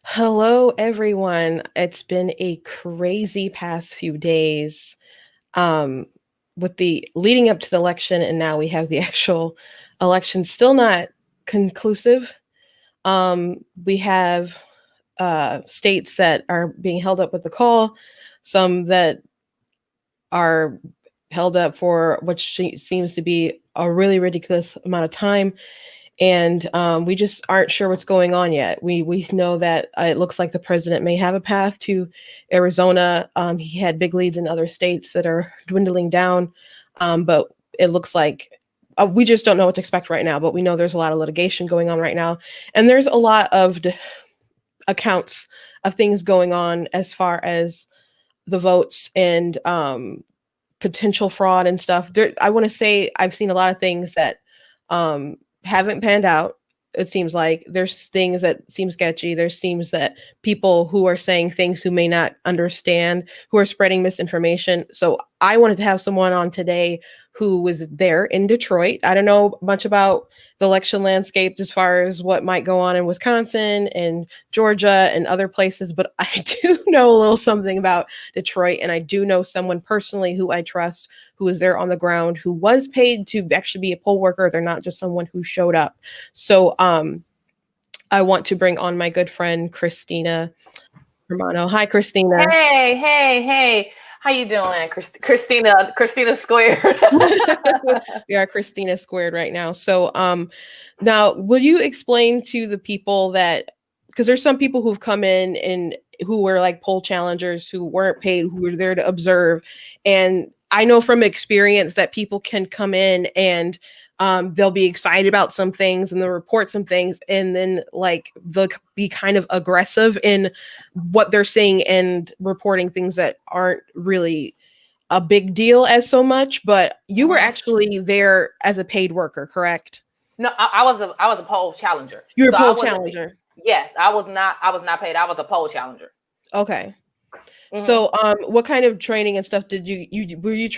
Hello, everyone. It's been a crazy past few days um, with the leading up to the election, and now we have the actual election still not conclusive. We have states that are being held up with the call, some that are held up for what seems to be a really ridiculous amount of time, and we just aren't sure what's going on yet. We know that it looks like the president may have a path to Arizona. He had big leads in other states that are dwindling down, but it looks like we just don't know what to expect right now. But we know there's a lot of litigation going on right now, and there's a lot of accounts of things going on as far as the votes and potential fraud and stuff. I want to say I've seen a lot of things that haven't panned out. It seems like there's things that seem sketchy. There seems that people who are saying things who may not understand, who are spreading misinformation. So I wanted to have someone on today who was there in Detroit. I don't know much about the election landscape as far as what might go on in Wisconsin and Georgia and other places, but I do know a little something about Detroit, and I do know someone personally who I trust who is there on the ground, who was paid to actually be a poll worker. They're not just someone who showed up. So I want to bring on my good friend Christina Romano. Hi, Christina. Hey. How you doing, Christina Squared? We are Christina Squared right now. So now will you explain to the people that, because there's some people who've come in and who were like poll challengers who weren't paid, who were there to observe. And I know from experience that people can come in and they'll be excited about some things and they'll report some things, and then like they'll be kind of aggressive in what they're saying and reporting things that aren't really a big deal as so much. But you were actually there as a paid worker, correct? No, I was a poll challenger. You were a poll challenger. Yes, I was not paid. I was a poll challenger. Okay. Mm-hmm. So, what kind of training and stuff did you were you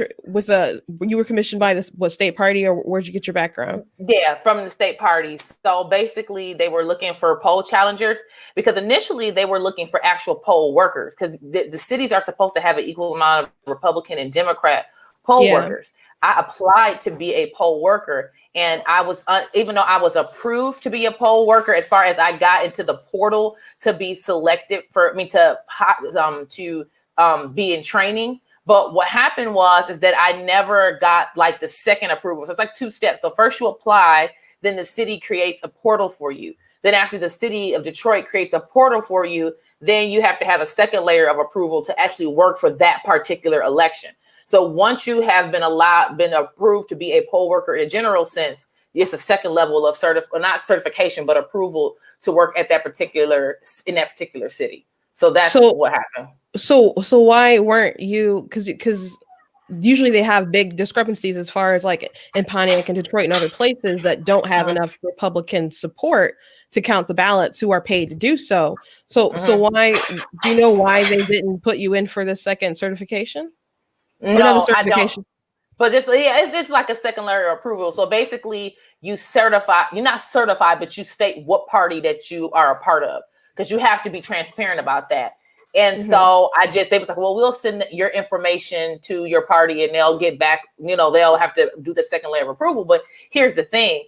you were commissioned by this state party, or where'd you get your background? Yeah, from the state party. So basically, they were looking for poll challengers because initially they were looking for actual poll workers because the cities are supposed to have an equal amount of Republican and Democrat poll workers. I applied to be a poll worker, and I was even though I was approved to be a poll worker, as far as I got into the portal to be selected for me to be in training. But what happened is that I never got like the second approval. So it's like two steps. So first you apply, then the city creates a portal for you. Then after the city of Detroit creates a portal for you, then you have to have a second layer of approval to actually work for that particular election. So once you have been approved to be a poll worker in a general sense, it's a second level of not certification, but approval to work at that particular city. So that's what happened. So why weren't you? Because usually they have big discrepancies as far as like in Pontiac and Detroit and other places that don't have enough Republican support to count the ballots who are paid to do so. So why, do you know why they didn't put you in for the second certification? No, I don't. But it's like a second layer of approval. So basically you're not certified, but you state what party that you are a part of, because you have to be transparent about that. And so they was like, well, we'll send your information to your party and they'll get back, they'll have to do the second layer of approval. But here's the thing.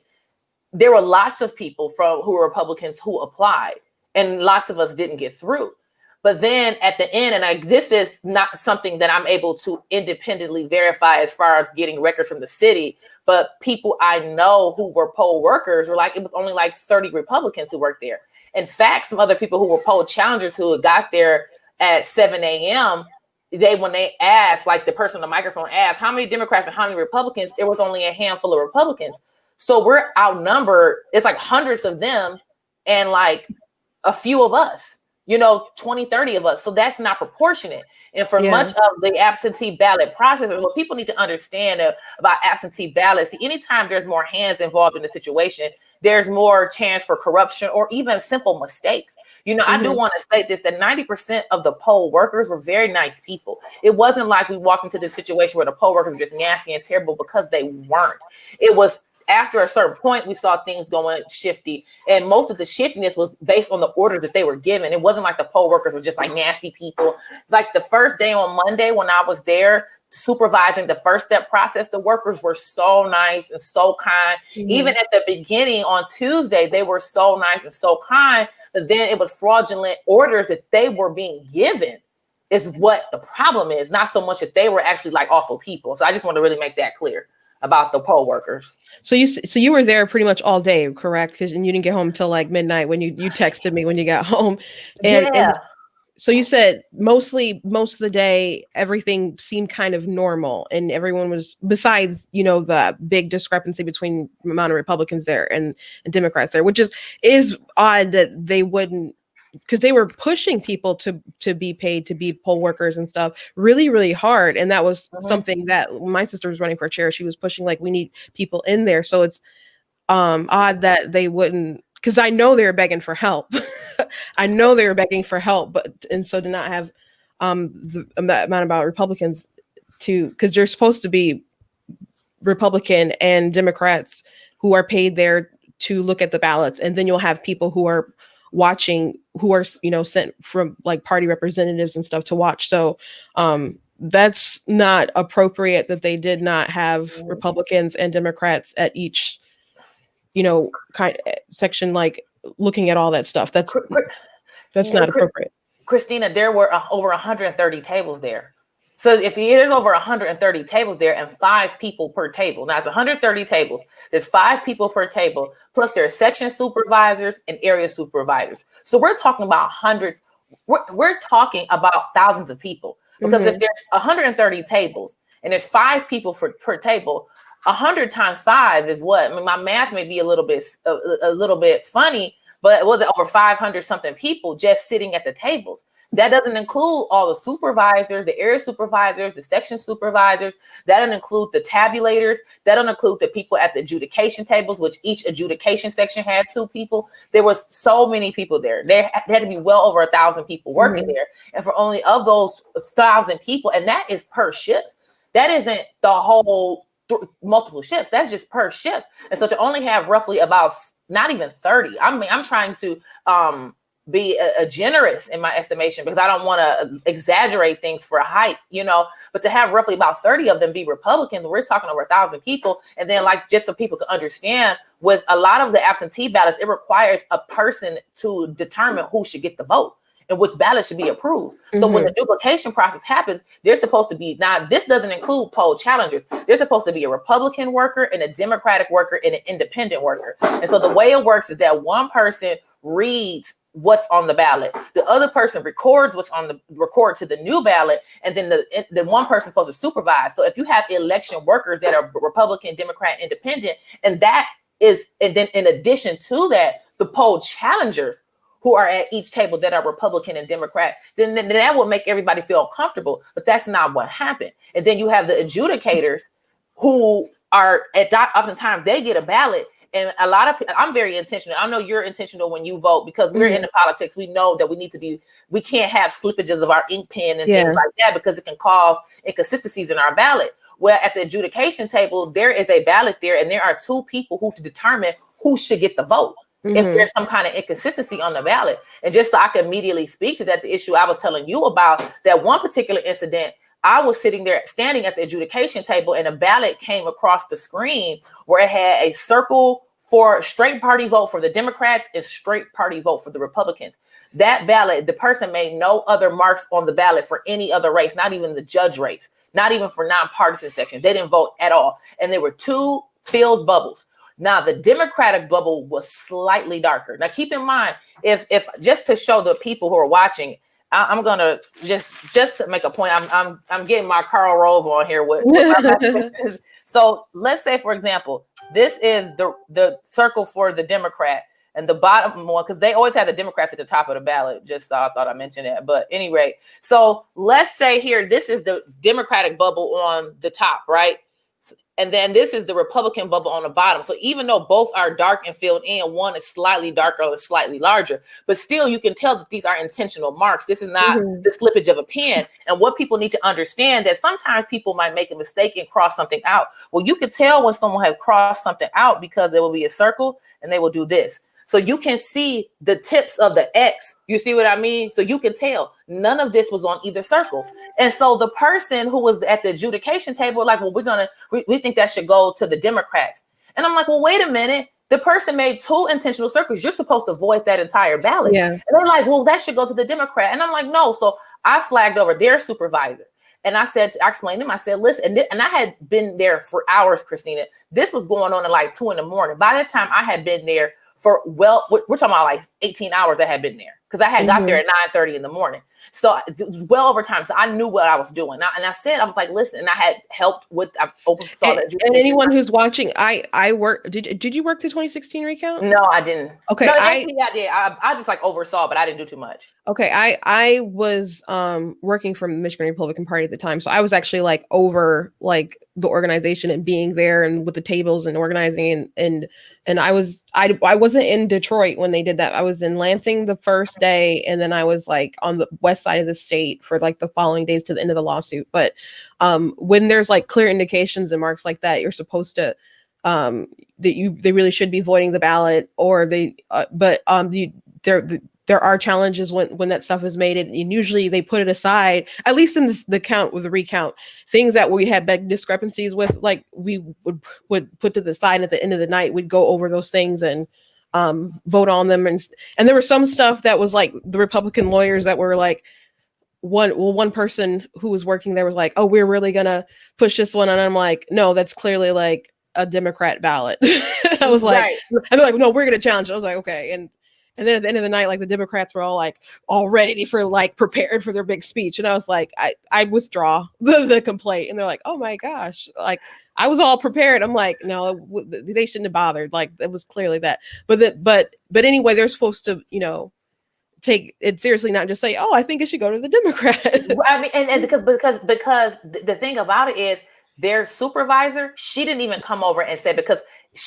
There were lots of people who were Republicans who applied, and lots of us didn't get through. But then at the end, and this is not something that I'm able to independently verify as far as getting records from the city, but people I know who were poll workers were like, it was only like 30 Republicans who worked there. In fact, some other people who were poll challengers who had got there at 7 a.m., when they asked, like the person on the microphone asked, how many Democrats and how many Republicans, it was only a handful of Republicans. So we're outnumbered. It's like hundreds of them and like a few of us. 20, 30 of us. So that's not proportionate. And for much of the absentee ballot process, what people need to understand about absentee ballots, anytime there's more hands involved in the situation, there's more chance for corruption or even simple mistakes. I do want to state this, that 90% of the poll workers were very nice people. It wasn't like we walked into this situation where the poll workers were just nasty and terrible, because they weren't. It was after a certain point, we saw things going shifty. And most of the shiftiness was based on the orders that they were given. It wasn't like the poll workers were just like nasty people. Like the first day on Monday when I was there supervising the first step process, the workers were so nice and so kind. Even at the beginning on Tuesday, they were so nice and so kind. But then it was fraudulent orders that they were being given is what the problem is, not so much that they were actually like awful people. So I just want to really make that clear about the poll workers. So you were there pretty much all day, correct? Because you didn't get home till like midnight when you texted me when you got home. And so you said most of the day everything seemed kind of normal, and everyone was, besides the big discrepancy between the amount of Republicans there and Democrats there, which is odd that they wouldn't, because they were pushing people to be paid to be poll workers and stuff really, really hard. And that was something that my sister was running for chair. She was pushing, like, we need people in there. So it's odd that they wouldn't, because I know they were begging for help. I know they were begging for help, and so to not have the amount about Republicans because they're supposed to be Republican and Democrats who are paid there to look at the ballots. And then you'll have people who are watching, who are sent from like party representatives and stuff to watch. So that's not appropriate that they did not have Republicans and Democrats at each kind of section, like looking at all that stuff. That's not appropriate. Christina, there were over 130 tables there. So if there's over 130 tables there and 5 people per table, now it's 130 tables, there's 5 people per table, plus there are section supervisors and area supervisors. So we're talking about hundreds, we're talking about thousands of people. Because if there's 130 tables and there's 5 people per table, 100 times 5 is what? I mean, my math may be a little bit funny, but it was over 500 something people just sitting at the tables. That doesn't include all the supervisors, the area supervisors, the section supervisors. That doesn't include the tabulators. That doesn't include the people at the adjudication tables, which each adjudication section had 2 people. There was so many people there. There had to be well over 1,000 people working there. And for only of those 1,000 people, and that is per shift. That isn't the whole multiple shifts. That's just per shift. And so to only have roughly about not even 30, I'm trying to be a generous in my estimation, because I don't want to exaggerate things for a hype, but to have roughly about 30 of them be Republican, we're talking over 1,000 people. And then, like, just so people can understand, with a lot of the absentee ballots, it requires a person to determine who should get the vote and which ballot should be approved. So when the duplication process happens, there's supposed to be, now this doesn't include poll challengers, there's supposed to be a Republican worker and a Democratic worker and an independent worker. And so the way it works is that one person reads what's on the ballot, the other person records what's on the record to the new ballot, and then the one person's supposed to supervise. So if you have election workers that are Republican, Democrat, Independent, and then in addition to that, the poll challengers who are at each table that are Republican and Democrat, then that will make everybody feel comfortable. But that's not what happened. And then you have the adjudicators who are oftentimes they get a ballot. And a lot of people, I'm very intentional. I know you're intentional when you vote, because we're into politics. We know that we can't have slippages of our ink pen and things like that, because it can cause inconsistencies in our ballot. Well, at the adjudication table, there is a ballot there, and there are 2 people who to determine who should get the vote. If there's some kind of inconsistency on the ballot. And just so I can immediately speak to that, the issue I was telling you about, that one particular incident, I was standing at the adjudication table, and a ballot came across the screen where it had a circle for straight party vote for the Democrats and straight party vote for the Republicans. That ballot, the person made no other marks on the ballot for any other race, not even the judge race, not even for nonpartisan sections. They didn't vote at all. And there were 2 filled bubbles. Now, the Democratic bubble was slightly darker. Now, keep in mind, if just to show the people who are watching, I'm gonna just to make a point. I'm getting my Karl Rove on here with so let's say, for example, this is the circle for the Democrat, and the bottom one, because they always have the Democrats at the top of the ballot. Just so I thought I mentioned that. But anyway, so let's say here, this is the Democratic bubble on the top, right? And then this is the Republican bubble on the bottom. So even though both are dark and filled in, one is slightly darker or slightly larger, but still you can tell that these are intentional marks. This is not the slippage of a pen. And what people need to understand that sometimes people might make a mistake and cross something out. Well, you can tell when someone has crossed something out because there will be a circle and they will do this. So you can see the tips of the X. You see what I mean? So you can tell none of this was on either circle. And so the person who was at the adjudication table, like, well, we think that should go to the Democrats. And I'm like, well, wait a minute. The person made 2 intentional circles. You're supposed to void that entire ballot. Yeah. And they're like, well, that should go to the Democrat. And I'm like, no. So I flagged over their supervisor. And I explained to him, I said, listen, and I had been there for hours, Christina. This was going on at like 2 a.m. By the time I had been there for, well, we're talking about like 18 hours I had been there, because I had got there at 9:30 in the morning. So it was well over time. So I knew what I was doing. And I said, I was like, listen, and I had helped with, I oversaw that. And anyone who's watching, I work, did you work the 2016 recount? No, I didn't. Okay. No, I did. I just like oversaw, but I didn't do too much. Okay. I was working for the Michigan Republican Party at the time. So I was actually like over like the organization and being there and with the tables and organizing and I wasn't in Detroit when they did that. I was in Lansing the first day, and then I was like on the west side of the state for like the following days to the end of the lawsuit. But when there's like clear indications and marks like that, you're supposed to they really should be voiding the ballot, or there are challenges when that stuff is made, and usually they put it aside, at least in the count with the recount, things that we had big discrepancies with, like we would put to the side. At the end of the night, we'd go over those things and vote on them. And there was some stuff that was like the Republican lawyers that were like, one person who was working there was like, oh, we're really gonna push this one. And I'm like, no, that's clearly like a Democrat ballot. I was like, right. And they're like, no, we're gonna challenge it. I was like, okay. And then at the end of the night, like the Democrats were all ready for like prepared for their big speech. And I was like, I withdraw the complaint. And they're like, oh my gosh, like I was all prepared. I'm like, no, they shouldn't have bothered. Like it was clearly that. But anyway, they're supposed to, take it seriously, not just say, oh, I think it should go to the Democrat. I mean, and because the thing about it is, their supervisor, she didn't even come over and say, because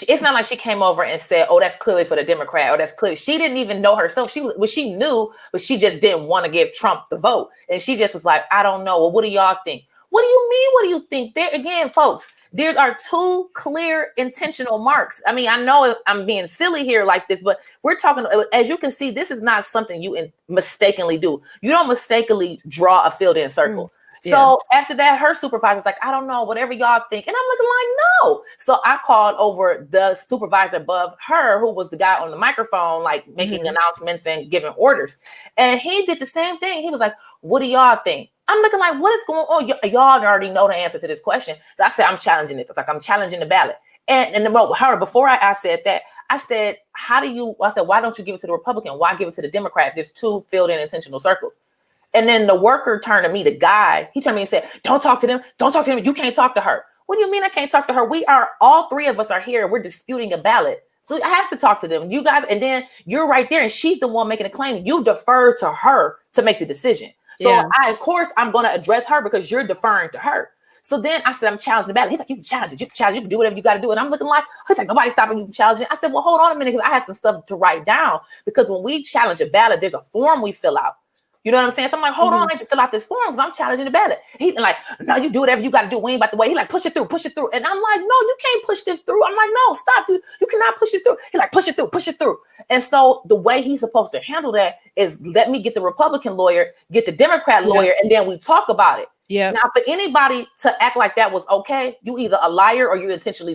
it's not like she came over and said, oh, that's clearly for the Democrat, or that's clearly. She didn't even know herself. She knew, but she just didn't want to give Trump the vote. And she just was like, I don't know. Well, what do y'all think? What do you mean? What do you think? There again, folks, there are 2 clear intentional marks. I mean, I know I'm being silly here like this, but we're talking, as you can see, this is not something you mistakenly do. You don't mistakenly draw a filled-in circle. So after that, her supervisor's like, I don't know, whatever y'all think. And I'm looking like, no. So I called over the supervisor above her, who was the guy on the microphone, like making announcements and giving orders. And he did the same thing. He was like, what do y'all think? I'm looking like, what is going on? Y'all already know the answer to this question. So I said, I'm challenging it. It's like, I'm challenging the ballot. And her, before I said that, I said, why don't you give it to the Republican? Why give it to the Democrats? There's 2 filled-in intentional circles. And then the worker turned to me, the guy, he turned to me and said, don't talk to them. Don't talk to them. You can't talk to her. What do you mean I can't talk to her? All 3 of us are here. We're disputing a ballot. So I have to talk to them. You guys, and then you're right there, and she's the one making a claim. You defer to her to make the decision. So of course, I'm going to address her because you're deferring to her. So then I said, I'm challenging the ballot. He's like, you can challenge it. You can challenge it. You can do whatever you got to do. And I'm looking like, he's like, nobody's stopping you from challenging it. I said, well, hold on a minute, because I have some stuff to write down. Because when we challenge a ballot, there's a form we fill out. You know what I'm saying? So I'm like, hold on, I need to fill out this form because I'm challenging the ballot. He's like, no, you do whatever you got to do. We ain't about the way. He's like, push it through. And I'm like, no, you can't push this through. I'm like, no, stop. You cannot push this through. He's like, push it through. And so the way he's supposed to handle that is let me get the Republican lawyer, get the Democrat lawyer, and then we talk about it. Yeah. Now, for anybody to act like that was okay, you either a liar or you intentionally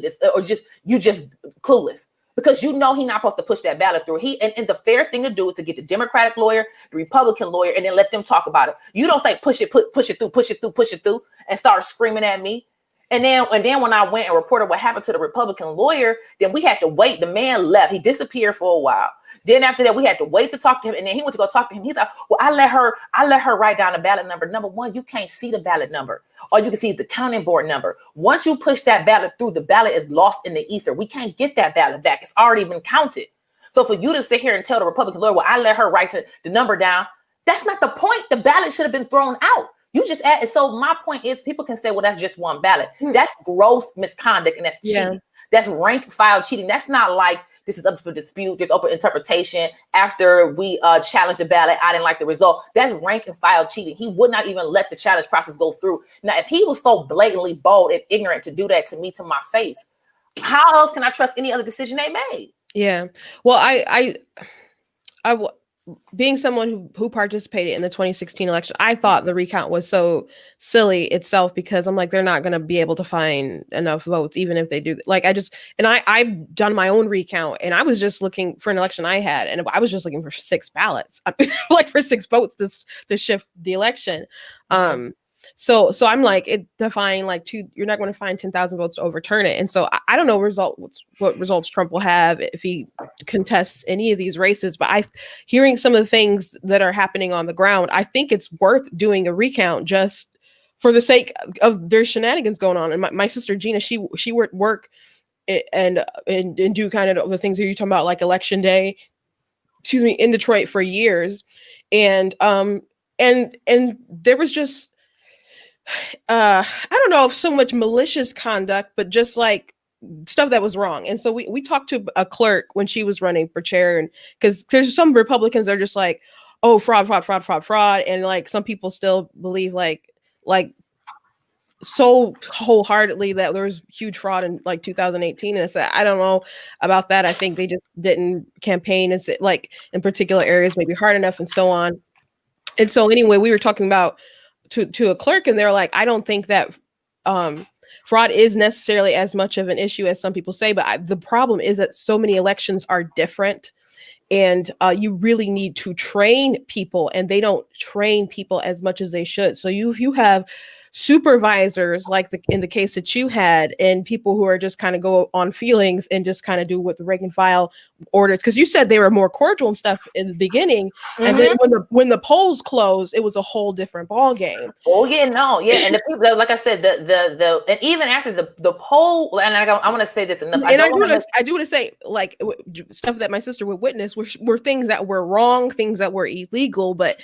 you just clueless. Because he's not supposed to push that ballot through. And the fair thing to do is to get the Democratic lawyer, the Republican lawyer, and then let them talk about it. You don't say push it through, and start screaming at me. And then when I went and reported what happened to the Republican lawyer, then we had to wait. The man left. He disappeared for a while. Then after that, we had to wait to talk to him. And then he went to go talk to him. He's like, well, I let her write down the ballot number. Number one, you can't see the ballot number. All you can see is the counting board number. Once you push that ballot through, the ballot is lost in the ether. We can't get that ballot back. It's already been counted. So for you to sit here and tell the Republican lawyer, well, I let her write the number down, that's not the point. The ballot should have been thrown out. You just add. So my point is, people can say, well, that's just one ballot. That's gross misconduct, and that's cheating. Yeah. That's rank file cheating. That's not like this is up for dispute. There's open interpretation. After we challenged the ballot, I didn't like the result. That's rank and file cheating. He would not even let the challenge process go through. Now, if he was so blatantly bold and ignorant to do that to me to my face, how else can I trust any other decision they made? Yeah. Well, I being someone who participated in the 2016 election, I thought the recount was so silly itself, because I'm like, they're not going to be able to find enough votes, even if they do. Like, I've done my own recount, and I was just looking for an election I had, and I was just looking for 6 ballots, like for 6 votes to shift the election. So I'm like, it defying like you're not going to find 10,000 votes to overturn it. And so I don't know what results Trump will have if he contests any of these races, but hearing some of the things that are happening on the ground, I think it's worth doing a recount just for the sake of there's shenanigans going on. And my sister Gina, she work and do kind of the things that you're talking about, like election day, in Detroit for years. And there was just, I don't know if so much malicious conduct, but just like stuff that was wrong. And so we talked to a clerk when she was running for chair, and because there's some Republicans that are just like, oh, fraud. And like some people still believe like so wholeheartedly that there was huge fraud in like 2018. And I said, I don't know about that. I think they just didn't campaign and like in particular areas maybe hard enough and so on. And so anyway, we were talking about to a clerk, and they're like, I don't think that fraud is necessarily as much of an issue as some people say, but the problem is that so many elections are different, and you really need to train people, and they don't train people as much as they should. So you have supervisors like in the case that you had, and people who are just kind of go on feelings and just kind of do what the rank and file orders, because you said they were more cordial and stuff in the beginning, and then when the polls closed, it was a whole different ball game. Oh yeah, no, yeah, and the people, like I said, the and even after the poll, and I want to say this enough. And I do want to say, like, stuff that my sister would witness were things that were wrong, things that were illegal, but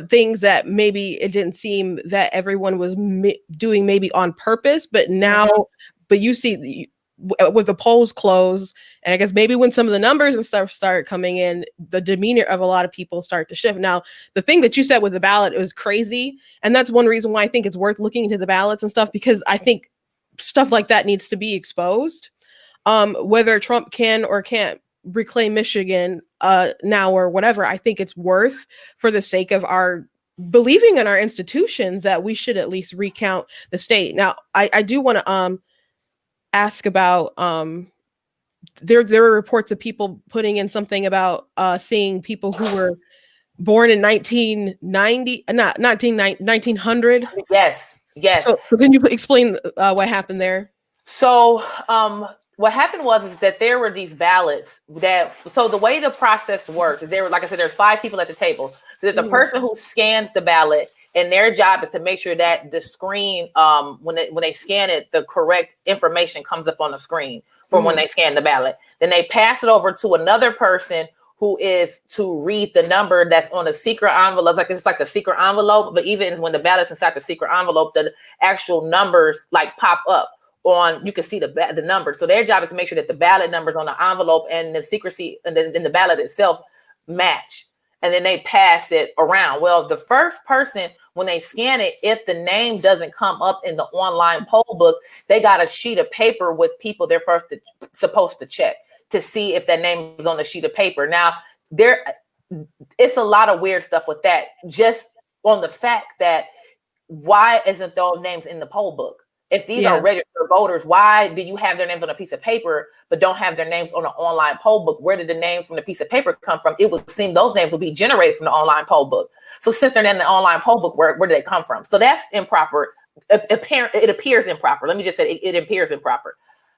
things that maybe it didn't seem that everyone was doing maybe on purpose. But now, but you see, with the polls closed, and I guess maybe when some of the numbers and stuff start coming in, the demeanor of a lot of people start to shift. Now, the thing that you said with the ballot, it was crazy. And that's one reason why I think it's worth looking into the ballots and stuff, because I think stuff like that needs to be exposed. Whether Trump can or can't reclaim Michigan now or whatever, I think it's worth, for the sake of our believing in our institutions, that we should at least recount the state. Now, I do want to ask about there were reports of people putting in something about seeing people who were born in 1900. Yes. So can you explain what happened there? So what happened is that there were these ballots so the way the process works is like I said, there's 5 people at the table. So there's a person who scans the ballot, and their job is to make sure that the screen, when they scan it, the correct information comes up on the screen from when they scan the ballot. Then they pass it over to another person who is to read the number that's on a secret envelope. Like it's like a secret envelope, but even when the ballot's inside the secret envelope, the actual numbers like pop up on. You can see the numbers. So their job is to make sure that the ballot numbers on the envelope and the secrecy and then the ballot itself match. And then they pass it around. Well, the first person, when they scan it, if the name doesn't come up in the online poll book, they got a sheet of paper with people they're supposed to check to see if that name is on the sheet of paper. Now, it's a lot of weird stuff with that, just on the fact that why isn't those names in the poll book? If these are registered voters, why do you have their names on a piece of paper but don't have their names on an online poll book? Where did the names from the piece of paper come from? It would seem those names will be generated from the online poll book. So since they're in the online poll book, where do they come from? So that's improper. It appears improper. Let me just say it appears improper.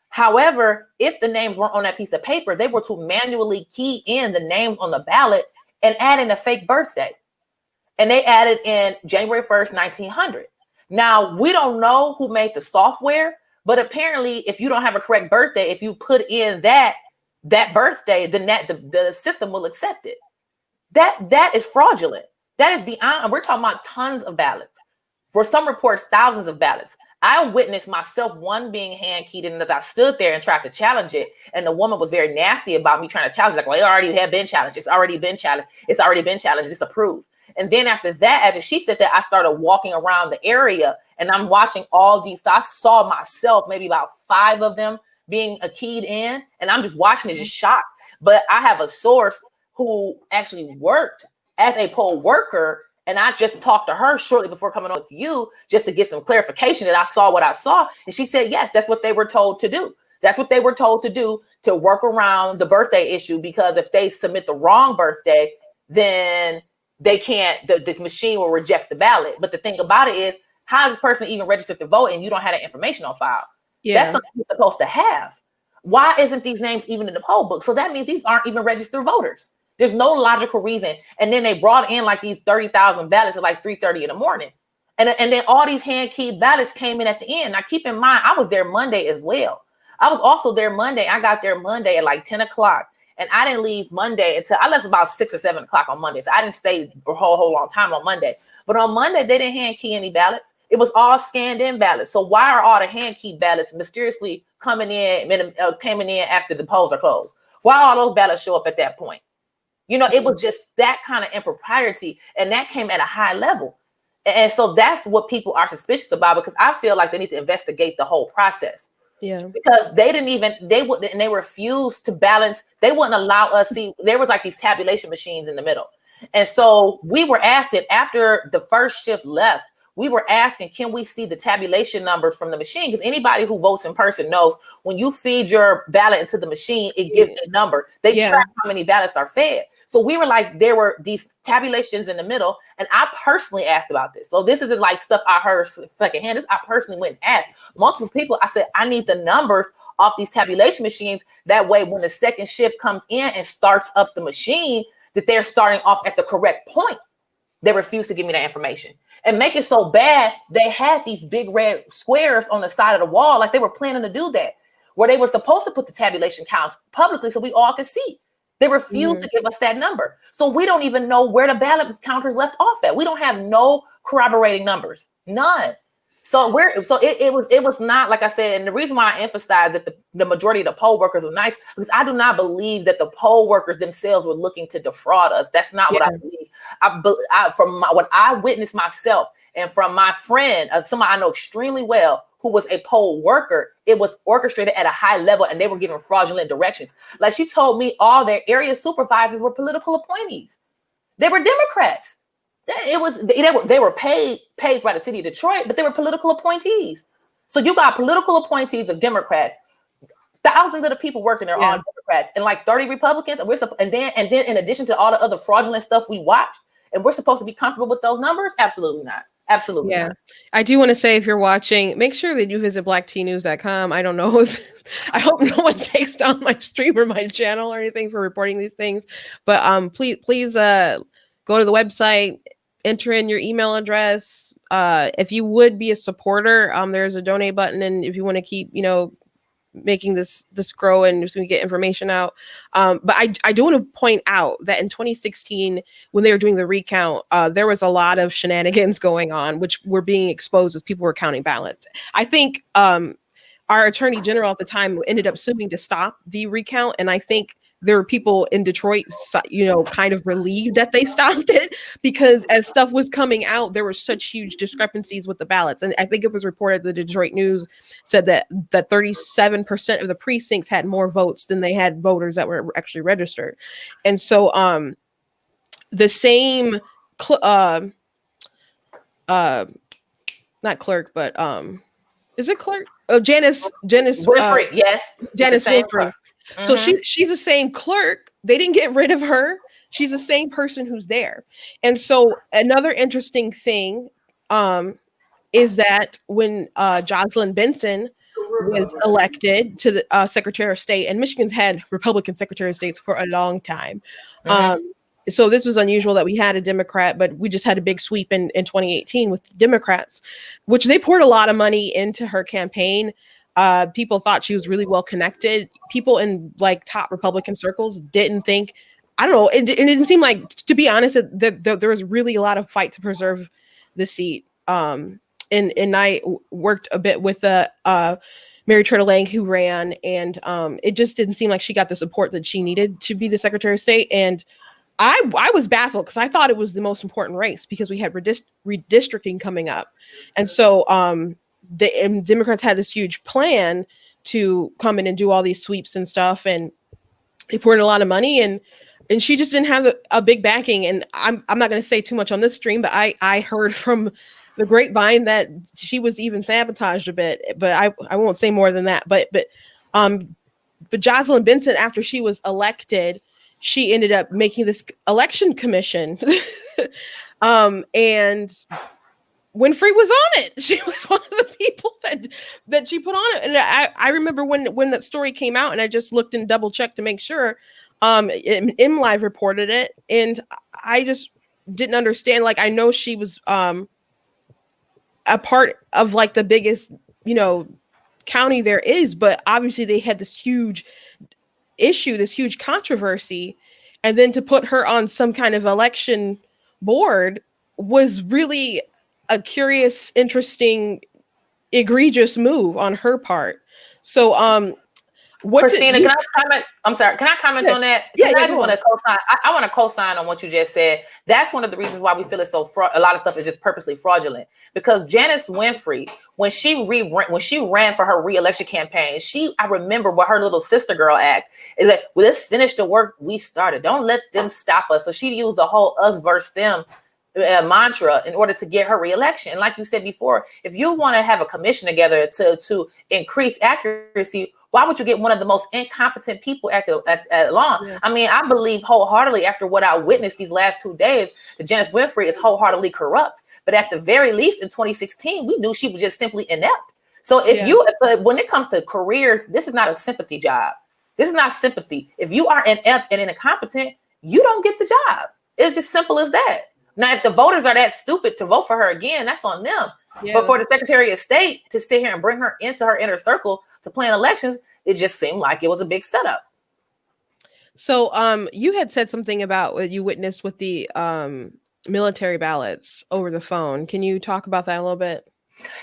However, if the names weren't on that piece of paper, they were to manually key in the names on the ballot and add in a fake birthday. And they added in January 1st, 1900. Now, we don't know who made the software, but apparently if you don't have a correct birthday, if you put in that birthday, then the system will accept it. That is fraudulent. That is beyond, we're talking about tons of ballots For some reports, thousands of ballots. I witnessed myself one being hand keyed, and that I stood there and tried to challenge it. And the woman was very nasty about me trying to challenge it. Like, well, it already had been challenged. It's already been challenged. It's already been challenged. It's approved. And then after that, after she said that, I started walking around the area and I'm watching all these. So I saw myself, maybe about 5 of them being keyed in, and I'm just watching it, just shocked. But I have a source who actually worked as a poll worker, and I just talked to her shortly before coming on with you just to get some clarification that I saw what I saw. And she said, yes, that's what they were told to do. That's what they were told to do, to work around the birthday issue, because if they submit the wrong birthday, then they can't, the machine will reject the ballot. But the thing about it is, how is this person even registered to vote and you don't have that information on file? Yeah. That's something you're supposed to have. Why isn't these names even in the poll book? So that means these aren't even registered voters. There's no logical reason. And then they brought in like these 30,000 ballots at like 3:30 in the morning. And then all these hand-keyed ballots came in at the end. Now, keep in mind, I was there Monday as well. I was also there Monday. I got there Monday at like 10 o'clock. And I didn't leave Monday until I left about 6 or 7 o'clock on Monday. So I didn't stay a whole long time on Monday. But on Monday, they didn't hand key any ballots. It was all scanned in ballots. So why are all the hand key ballots mysteriously coming in after the polls are closed? Why all those ballots show up at that point? You know, it was just that kind of impropriety, and that came at a high level. And so that's what people are suspicious about, because I feel like they need to investigate the whole process. Yeah, because they refused to balance. They wouldn't allow us see. There was like these tabulation machines in the middle. And so we were asking, after the first shift left, we were asking, can we see the tabulation numbers from the machine? Because anybody who votes in person knows when you feed your ballot into the machine, it gives a number. They track how many ballots are fed. So we were like, there were these tabulations in the middle. And I personally asked about this. So this isn't like stuff I heard secondhand. I personally went and asked multiple people. I said, I need the numbers off these tabulation machines. That way, when the second shift comes in and starts up the machine, that they're starting off at the correct point. They refused to give me that information. And make it so bad, they had these big red squares on the side of the wall, like they were planning to do that, where they were supposed to put the tabulation counts publicly so we all could see. They refused to give us that number. So we don't even know where the ballot counters left off at. We don't have no corroborating numbers, none. So it was not, like I said, and the reason why I emphasize that the majority of the poll workers were nice, because I do not believe that the poll workers themselves were looking to defraud us. That's not what I believe. From what I witnessed myself, and from my friend, somebody I know extremely well, who was a poll worker, it was orchestrated at a high level, and they were giving fraudulent directions. Like, she told me all their area supervisors were political appointees. They were Democrats. They were paid by the city of Detroit, but they were political appointees. So you got political appointees of Democrats. Thousands of the people working there are Democrats, and like 30 Republicans. And then in addition to all the other fraudulent stuff we watched, and we're supposed to be comfortable with those numbers? Absolutely not. Absolutely. Yeah. Not. I do want to say, if you're watching, make sure that you visit blacktnews.com. I don't know if I hope no one takes down my stream or my channel or anything for reporting these things, but please go to the website, enter in your email address. If you would be a supporter, there's a donate button, and if you want to keep, making this grow and just get information out. But I do want to point out that in 2016, when they were doing the recount, there was a lot of shenanigans going on, which were being exposed as people were counting ballots. I think our attorney general at the time ended up suing to stop the recount, and I think there were people in Detroit, kind of relieved that they stopped it, because as stuff was coming out, there were such huge discrepancies with the ballots. And I think it was reported, the Detroit News said that 37% of the precincts had more votes than they had voters that were actually registered. And so the same, not clerk, but is it clerk? Oh, Janice Wilfred, yes. Janice Wilfred. So she's the same clerk. They didn't get rid of her. She's the same person who's there. And so another interesting thing is that when Jocelyn Benson was elected to the Secretary of State, and Michigan's had Republican Secretary of States for a long time. So this was unusual that we had a Democrat, but we just had a big sweep in 2018 with the Democrats, which they poured a lot of money into her campaign. People thought she was really well connected. People in like top Republican circles didn't think, I don't know. It didn't seem like, to be honest, that there was really a lot of fight to preserve the seat. and I worked a bit with Mary Turtle Lang, who ran, and it just didn't seem like she got the support that she needed to be the Secretary of State. And I was baffled because I thought it was the most important race because we had redistricting coming up, and so the Democrats had this huge plan to come in and do all these sweeps and stuff, and they poured in a lot of money, and she just didn't have a big backing. And I'm not going to say too much on this stream, but I heard from the grapevine that she was even sabotaged a bit, but I won't say more than that. But Jocelyn Benson, after she was elected, she ended up making this election commission. And Winfrey was on it. She was one of the people that she put on it. And I remember when that story came out, and I just looked and double checked to make sure. MLive reported it, and I just didn't understand. Like, I know she was a part of like the biggest, county there is, but obviously they had this huge issue, this huge controversy, and then to put her on some kind of election board was really a curious, interesting, egregious move on her part. So Christina, can I comment? I'm sorry. Can I comment on that? Yeah, I just want to co-sign. I want to co-sign on what you just said. That's one of the reasons why we feel it's so a lot of stuff is just purposely fraudulent. Because Janice Winfrey, when she ran for her re-election campaign, I remember what her little sister girl act is like, well, let's finish the work we started. Don't let them stop us. So she used the whole us versus them mantra in order to get her reelection. And like you said before, if you want to have a commission together to increase accuracy, why would you get one of the most incompetent people at along? Yeah. I mean, I believe wholeheartedly after what I witnessed these last 2 days, that Janice Winfrey is wholeheartedly corrupt. But at the very least, in 2016, we knew she was just simply inept. So but when it comes to career, this is not a sympathy job. This is not sympathy. If you are inept and incompetent, you don't get the job. It's just simple as that. Now, if the voters are that stupid to vote for her again, that's on them. Yeah. But for the Secretary of State to sit here and bring her into her inner circle to plan elections, it just seemed like it was a big setup. So you had said something about what you witnessed with the military ballots over the phone. Can you talk about that a little bit?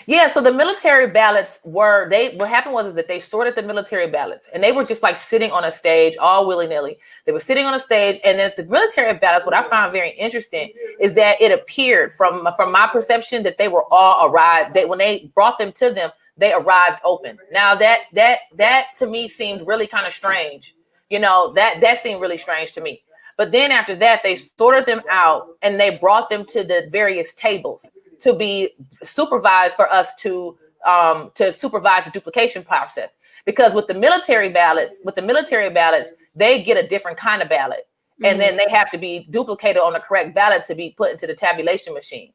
Yeah, so the military ballots what happened was that they sorted the military ballots, and they were just like sitting on a stage all willy-nilly. They were sitting on a stage, and then the military ballots, what I found very interesting is that it appeared from my perception that they were all arrived. That when they brought them to them, they arrived open. Now that to me seemed really kind of strange. That seemed really strange to me. But then after that, they sorted them out and they brought them to the various tables to be supervised for us to supervise the duplication process. Because with the military ballots, they get a different kind of ballot. Mm-hmm. And then they have to be duplicated on the correct ballot to be put into the tabulation machine.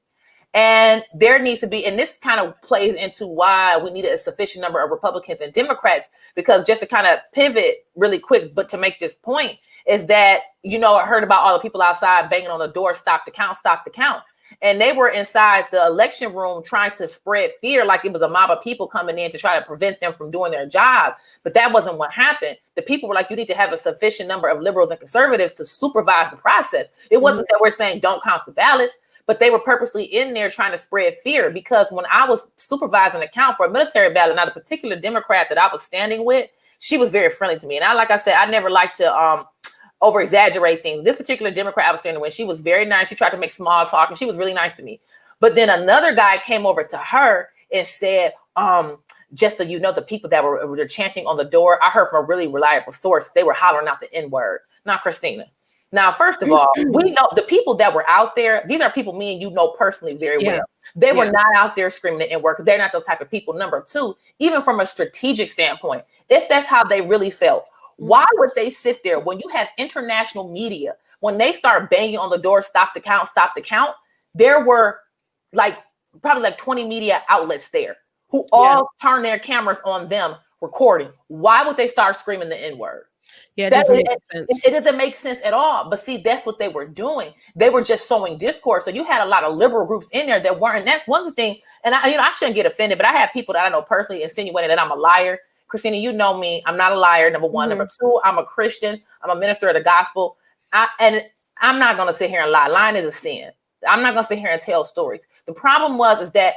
And there needs to be, and this kind of plays into why we needed a sufficient number of Republicans and Democrats, because just to kind of pivot really quick, but to make this point is that, I heard about all the people outside banging on the door, stop the count. And they were inside the election room trying to spread fear like it was a mob of people coming in to try to prevent them from doing their job. But that wasn't what happened. The people were like, you need to have a sufficient number of liberals and conservatives to supervise the process. It wasn't that we're saying don't count the ballots, but they were purposely in there trying to spread fear. Because when I was supervising a count for a military ballot, now the particular Democrat that I was standing with, she was very friendly to me. And like I said, I never like to over exaggerate things. This particular Democrat I was standing with, she was very nice. She tried to make small talk and she was really nice to me. But then another guy came over to her and said, just so you know, the people that were chanting on the door, I heard from a really reliable source, they were hollering out the N-word. Not Christina. Now, first of all, we know the people that were out there, these are people me and you know personally very well. They were not out there screaming the N-word because they're not those type of people. Number two, even from a strategic standpoint, if that's how they really felt, why would they sit there when you have international media, when they start banging on the door, stop the count, there were probably 20 media outlets there who all turn their cameras on them recording. Why would they start screaming the N-word? Yeah, it doesn't make sense. It doesn't make sense at all. But see, that's what they were doing. They were just sowing discord. So you had a lot of liberal groups in there that weren't. That's one thing. And I shouldn't get offended, but I have people that I know personally insinuating that I'm a liar. Christina, you know me. I'm not a liar, number one. Mm-hmm. Number two, I'm a Christian. I'm a minister of the gospel. And I'm not going to sit here and lie. Lying is a sin. I'm not going to sit here and tell stories. The problem is that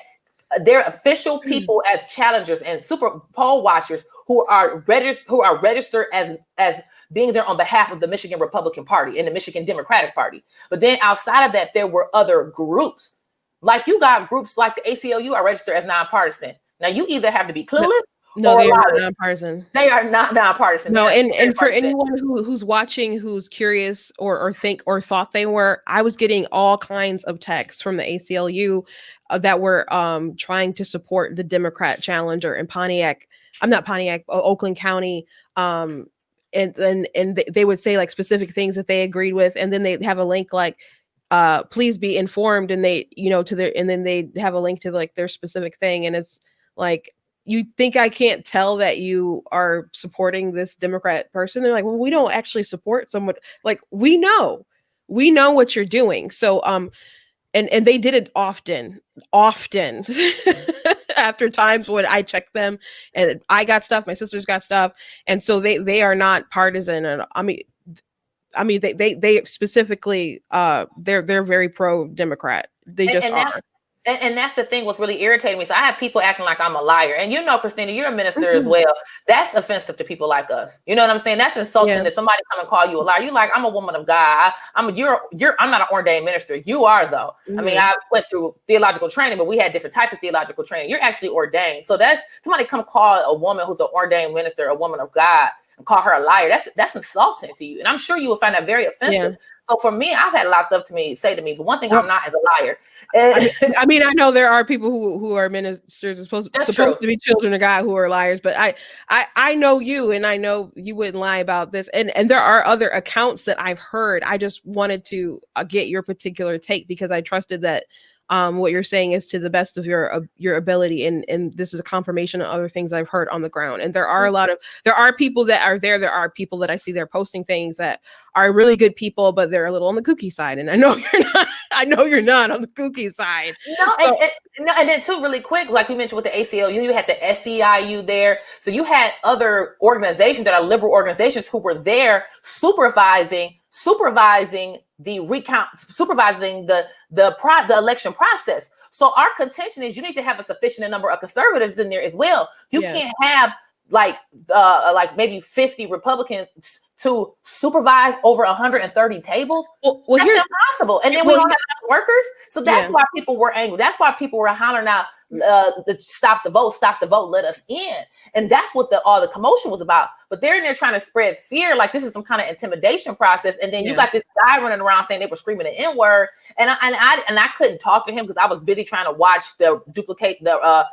they're official people as challengers and super poll watchers who are registered as being there on behalf of the Michigan Republican Party and the Michigan Democratic Party. But then outside of that, there were other groups. Like you got groups like the ACLU are registered as nonpartisan. Now you either have to be clueless no, they are not nonpartisan. They are not nonpartisan. No, and for anyone who's watching, who's curious or thought they were, I was getting all kinds of texts from the ACLU that were trying to support the Democrat challenger in Pontiac. I'm not Pontiac, Oakland County. And they would say like specific things that they agreed with, and then they have a link like please be informed, and they and then they have a link to like their specific thing, and it's like, you think I can't tell that you are supporting this Democrat person? They're like, well, we don't actually support someone. Like, we know what you're doing. So and they did it often after times when I checked them and I got stuff, my sisters got stuff, and so they are not partisan. And I mean they specifically they're very pro Democrat. They just are. And that's the thing, what's really irritating me. So I have people acting like I'm a liar. And Christina, you're a minister as well. That's offensive to people like us. You know what I'm saying? That's insulting that somebody come and call you a liar. You like, I'm a woman of God. I'm not an ordained minister. You are though. I mean, I went through theological training, but we had different types of theological training. You're actually ordained. So that's somebody come call a woman who's an ordained minister, a woman of God, and call her a liar. That's insulting to you. And I'm sure you will find that very offensive. Yeah. So for me, I've had a lot of stuff say to me, but one thing I'm not is a liar. I mean, I know there are people who are ministers supposed to be children of God who are liars, but I know you, and I know you wouldn't lie about this. And there are other accounts that I've heard. I just wanted to get your particular take because I trusted that what you're saying is to the best of your ability, and this is a confirmation of other things I've heard on the ground. And there are people that are there. There are people that I see they're posting things that are really good people, but they're a little on the kooky side. And I know you're not. I know you're not on the kooky side. And then too, really quick, like we mentioned with the ACLU, you had the SEIU there. So you had other organizations that are liberal organizations who were there supervising the recount, supervising the election process. So our contention is you need to have a sufficient number of conservatives in there as well. You can't have like maybe 50 Republicans to supervise over 130 tables. Well, that's impossible. And then we don't have enough workers. So that's why people were angry. That's why people were hollering out, stop the vote, let us in. And that's what all the commotion was about. But they're in there trying to spread fear, like this is some kind of intimidation process. And then you got this guy running around saying they were screaming the N-word. And I couldn't talk to him because I was busy trying to watch the duplication of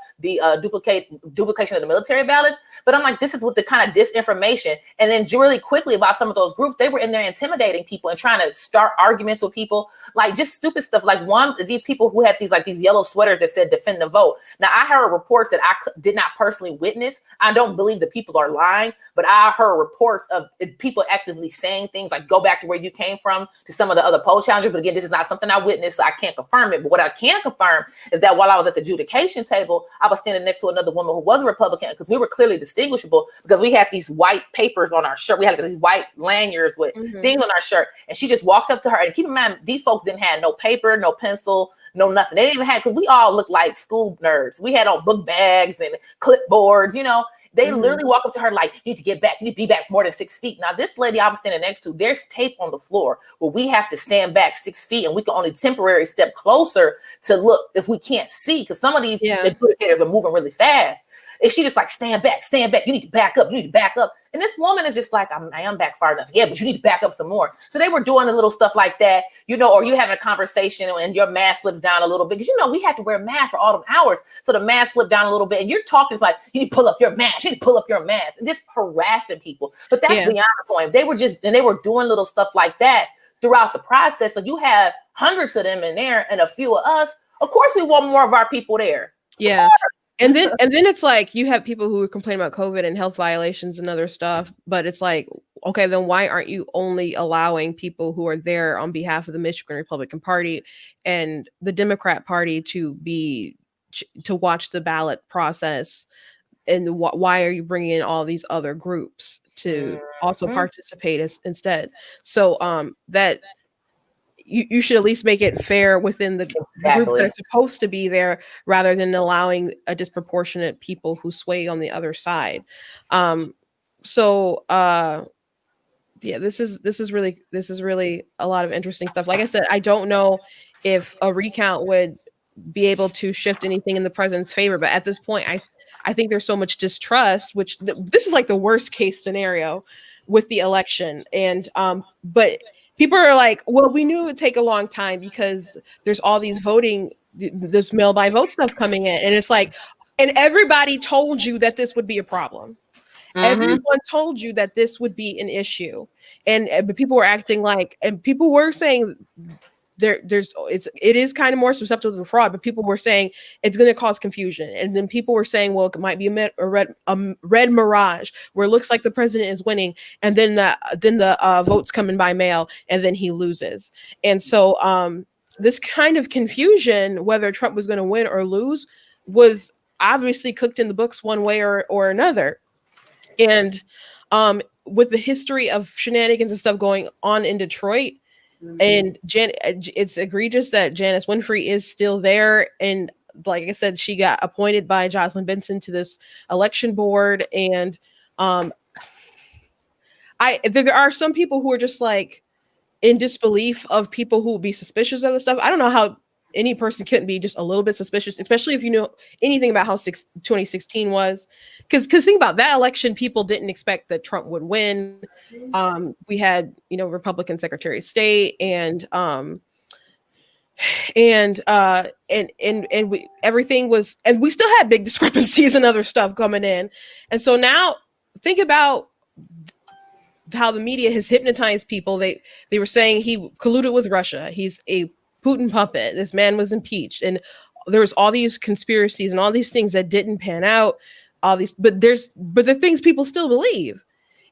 the military ballots. But I'm like, this is what the kind of disinformation. And then really quickly about some of those groups, they were in there intimidating people and trying to start arguments with people, like just stupid stuff. Like one of these people who had these yellow sweaters that said defend the vote. Now I heard reports that I did not personally witness. I don't believe that people are lying, but I heard reports of people actively saying things like go back to where you came from to some of the other poll challengers. But again, this is not something I witnessed, so I can't confirm it. But what I can confirm is that while I was at the adjudication table, I was standing next to another woman who was a Republican because we were clearly distinguishable because we had these white papers on our shirt. We had these white lanyards with things on our shirt. And she just walks up to her. And keep in mind, these folks didn't have no paper, no pencil, no nothing. They didn't even have, because we all look like school nerds. We had on book bags and clipboards, They literally walk up to her like, you need to get back. You need to be back more than 6 feet. Now, this lady I was standing next to, there's tape on the floor where we have to stand back 6 feet and we can only temporarily step closer to look if we can't see, because some of these adjudicators are moving really fast. And she just like, stand back. You need to back up. And this woman is just like, I am back far enough. Yeah, but you need to back up some more. So they were doing a little stuff like that, or you having a conversation and your mask slips down a little bit. Because, we had to wear masks for all them hours. So the mask slipped down a little bit and you're talking, it's like, you need to pull up your mask. And just harassing people. But that's beyond the point. They were doing little stuff like that throughout the process. So you have hundreds of them in there and a few of us. Of course, we want more of our people there. Yeah. And then it's like you have people who are complaining about COVID and health violations and other stuff, but it's like, okay, then why aren't you only allowing people who are there on behalf of the Michigan Republican Party and the Democrat Party to watch the ballot process? And why are you bringing in all these other groups to also participate instead? So that you should at least make it fair within the group that are supposed to be there, rather than allowing a disproportionate people who sway on the other side. So yeah, this is really a lot of interesting stuff. Like I said, I don't know if a recount would be able to shift anything in the president's favor, but at this point, I think there's so much distrust, which this is like the worst case scenario with the election. And but people are like, well, we knew it would take a long time because there's all these this mail by vote stuff coming in, and it's like, and everybody told you that this would be a problem. Everyone told you that this would be an issue, and but people were acting like, and people were saying it is kind of more susceptible to fraud, but people were saying it's going to cause confusion, and then people were saying, well, it might be a red mirage where it looks like the president is winning, and then the votes come in by mail, and then he loses, and so this kind of confusion, whether Trump was going to win or lose, was obviously cooked in the books one way or another. And with the history of shenanigans and stuff going on in Detroit, and it's egregious that Janice Winfrey is still there. And like I said, she got appointed by Jocelyn Benson to this election board. And there are some people who are just like in disbelief of people who would be suspicious of the stuff. I don't know how any person couldn't be just a little bit suspicious, especially if you know anything about how 2016 was. Because think about that election, people didn't expect that Trump would win. We had, Republican Secretary of State and everything was, and we still had big discrepancies and other stuff coming in. And so now think about how the media has hypnotized people. They were saying he colluded with Russia. He's a Putin puppet. This man was impeached, and there was all these conspiracies and all these things that didn't pan out. But the things people still believe,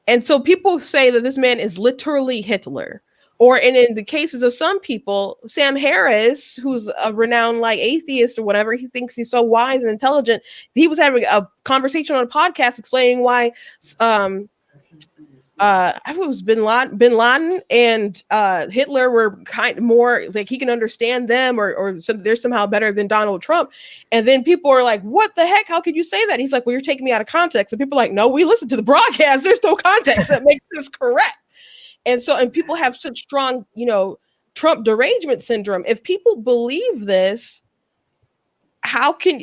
and so people say that this man is literally Hitler, and in the cases of some people, Sam Harris, who's a renowned like atheist or whatever, he thinks he's so wise and intelligent. He was having a conversation on a podcast explaining why I thought it was bin Laden and Hitler were kind of more like he can understand them or they're somehow better than Donald Trump. And then people are like, what the heck? How could you say that? He's like, well, you're taking me out of context. And people are like, no, we listened to the broadcast. There's no context that makes this correct. And people have such strong, Trump derangement syndrome. If people believe this, how can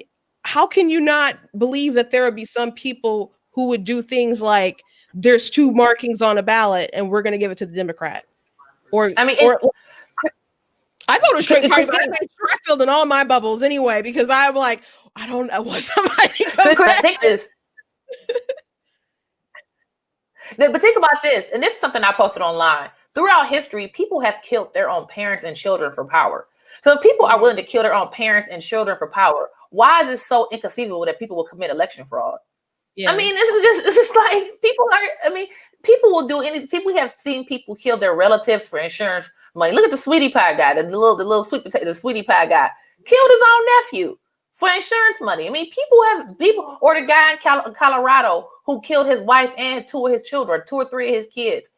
you not believe that there would be some people who would do things like, there's 2 markings on a ballot and we're going to give it to the Democrat? I voted straight party. I filled in all my bubbles anyway, because I'm like, I don't know what somebody think this. But think about this, and this is something I posted online. Throughout history, people have killed their own parents and children for power. So if people are willing to kill their own parents and children for power, why is it so inconceivable that people will commit election fraud? Yeah. I mean, this is like people will do anything. We have seen people kill their relatives for insurance money. Look at the sweetie pie guy, the little sweet potato, the sweetie pie guy killed his own nephew for insurance money. I mean, people, or the guy in Colorado who killed his wife and 2 of his children, 2 or 3 of his kids.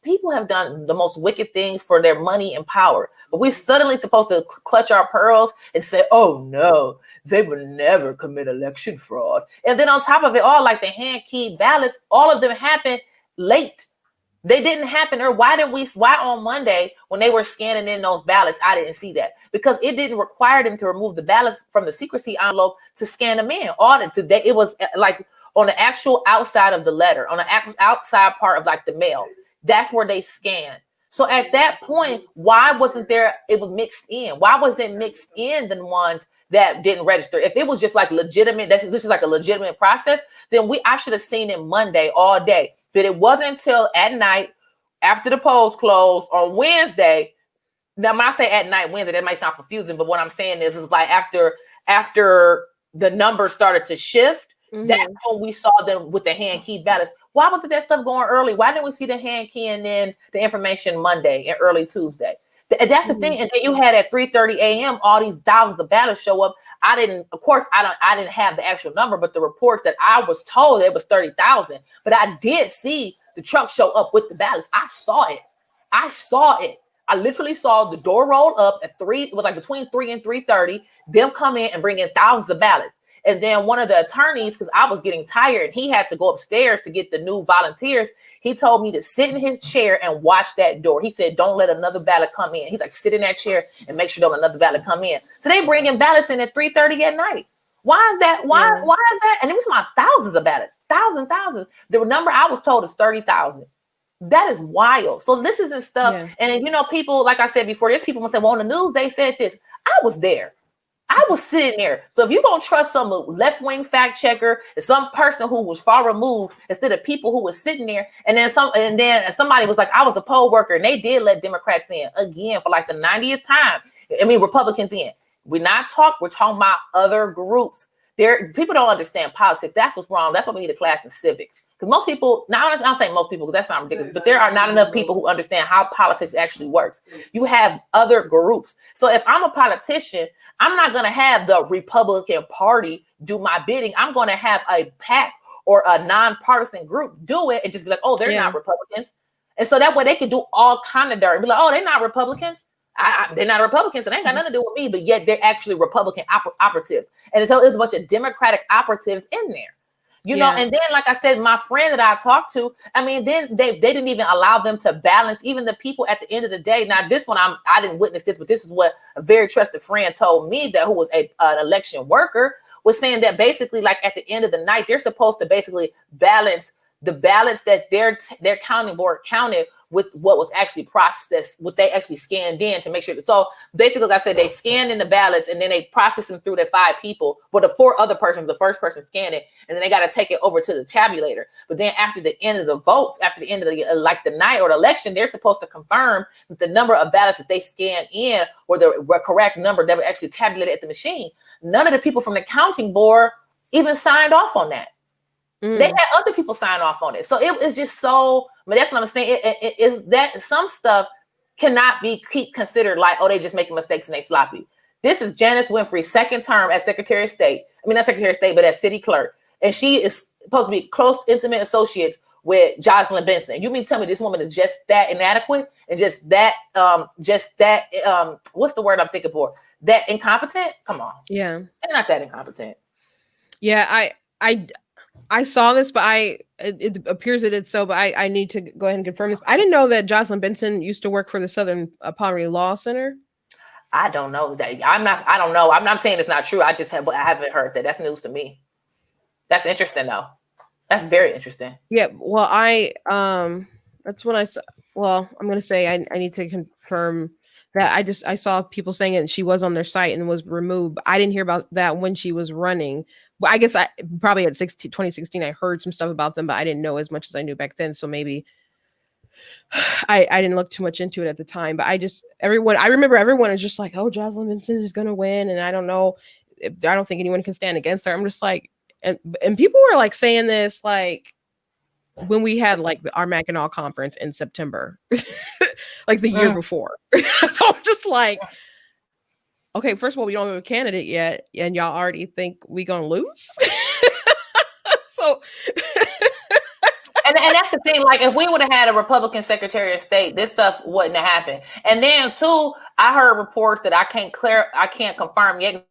People have done the most wicked things for their money and power, but we're suddenly supposed to clutch our pearls and say, oh no, they would never commit election fraud. And then on top of it all, like the hand-keyed ballots, all of them happened late. They didn't happen. Or why on Monday when they were scanning in those ballots, I didn't see that? Because it didn't require them to remove the ballots from the secrecy envelope to scan them in. Today, it was like on the actual outside of the letter, on the outside part of like the mail. That's where they scanned. So at that point, why wasn't there? It was mixed in. Why was it mixed in the ones that didn't register? If it was just like legitimate, this is like a legitimate process, then I should have seen it Monday all day. But it wasn't until at night, after the polls closed on Wednesday. Now, when I say at night Wednesday, that might sound confusing, but what I'm saying is like after the numbers started to shift. Mm-hmm. That's when we saw them with the hand key ballots. Why wasn't that stuff going early? Why didn't we see the hand key and then the information Monday and early Tuesday? That's the thing. And then you had at 3:30 a.m. all these thousands of ballots show up. I didn't have the actual number, but the reports that I was told it was 30,000. But I did see the truck show up with the ballots. I saw it. I literally saw the door roll up at 3. It was like between 3 and 3:30. Them come in and bring in thousands of ballots. And then one of the attorneys, because I was getting tired and he had to go upstairs to get the new volunteers, he told me to sit in his chair and watch that door. He said, don't let another ballot come in. He's like, sit in that chair and make sure don't let another ballot come in. So they bring in ballots in at 3:30 at night. Why is that? Why is that? And it was my thousands of ballots, thousands. The number I was told is 30,000. That is wild. So this isn't stuff. Yeah. And you know, people, like I said before, there's people who say, well, on the news, they said this. I was there. I was sitting there. So if you're going to trust some left-wing fact checker, some person who was far removed instead of people who was sitting there, and then somebody was like, I was a poll worker, and they did let Democrats in again for like the 90th time. I mean, Republicans in. We're talking about other groups. People don't understand politics. That's what's wrong. That's why we need a class in civics. Because most people, now I'm not saying most people, because that's not ridiculous, but there are not enough people who understand how politics actually works. You have other groups. So if I'm a politician, I'm not going to have the Republican Party do my bidding. I'm going to have a PAC or a nonpartisan group do it and just be like, oh, they're not Republicans. And so that way they can do all kind of dirt and be like, oh, they're not Republicans. They're not Republicans, and they ain't got nothing to do with me, but yet they're actually Republican operatives. And so there's a bunch of Democratic operatives in there. You know, and then, like I said, my friend that I talked to, I mean, then they didn't even allow them to balance even the people at the end of the day. Now, this one, I didn't witness this, but this is what a very trusted friend told me, that who was an election worker, was saying that basically, like at the end of the night, they're supposed to basically balance the ballots that their counting board counted with what was actually processed, what they actually scanned in to make sure. So basically, like I said, they scanned in the ballots and then they processed them through the 5 people. But the 4 other persons, the first person scanned it, and then they got to take it over to the tabulator. But then after the end of the votes, after the end of the like the night or the election, they're supposed to confirm that the number of ballots that they scanned in were the correct number that were actually tabulated at the machine. None of the people from the counting board even signed off on that. They had other people sign off on it. So it was just so, but that's what I'm saying. It is that some stuff cannot be considered like, oh, they just making mistakes and they sloppy. This is Janice Winfrey's second term as Secretary of State. I mean, not Secretary of State, but as city clerk. And she is supposed to be close, intimate associates with Jocelyn Benson. You mean tell me this woman is just that inadequate and just that, what's the word I'm thinking for? That incompetent? Come on. Yeah. They're not that incompetent. Yeah, I saw this, but it appears that it's so, but I need to go ahead and confirm this. I didn't know that Jocelyn Benson used to work for the Southern Poverty Law Center. I don't know that. I don't know. I'm not saying it's not true. I haven't heard that. That's news to me. That's interesting though. That's very interesting. Yeah. Well, that's what I saw. Well, I'm going to say I need to confirm that. I saw people saying it and she was on their site and was removed. I didn't hear about that when she was running. Well, I guess I probably at 2016, I heard some stuff about them, but I didn't know as much as I knew back then. So maybe I didn't look too much into it at the time, but I remember everyone is just like, oh, Jocelyn Benson is going to win. And I don't know, I don't think anyone can stand against her. I'm just like, and people were like saying this, like when we had like our Mackinac conference in September, like the year before. So I'm just like, okay, first of all, we don't have a candidate yet, and y'all already think we gonna lose. So, and that's the thing. Like, if we would have had a Republican Secretary of State, this stuff wouldn't have happened. And then, too, I heard reports that I can't confirm yet.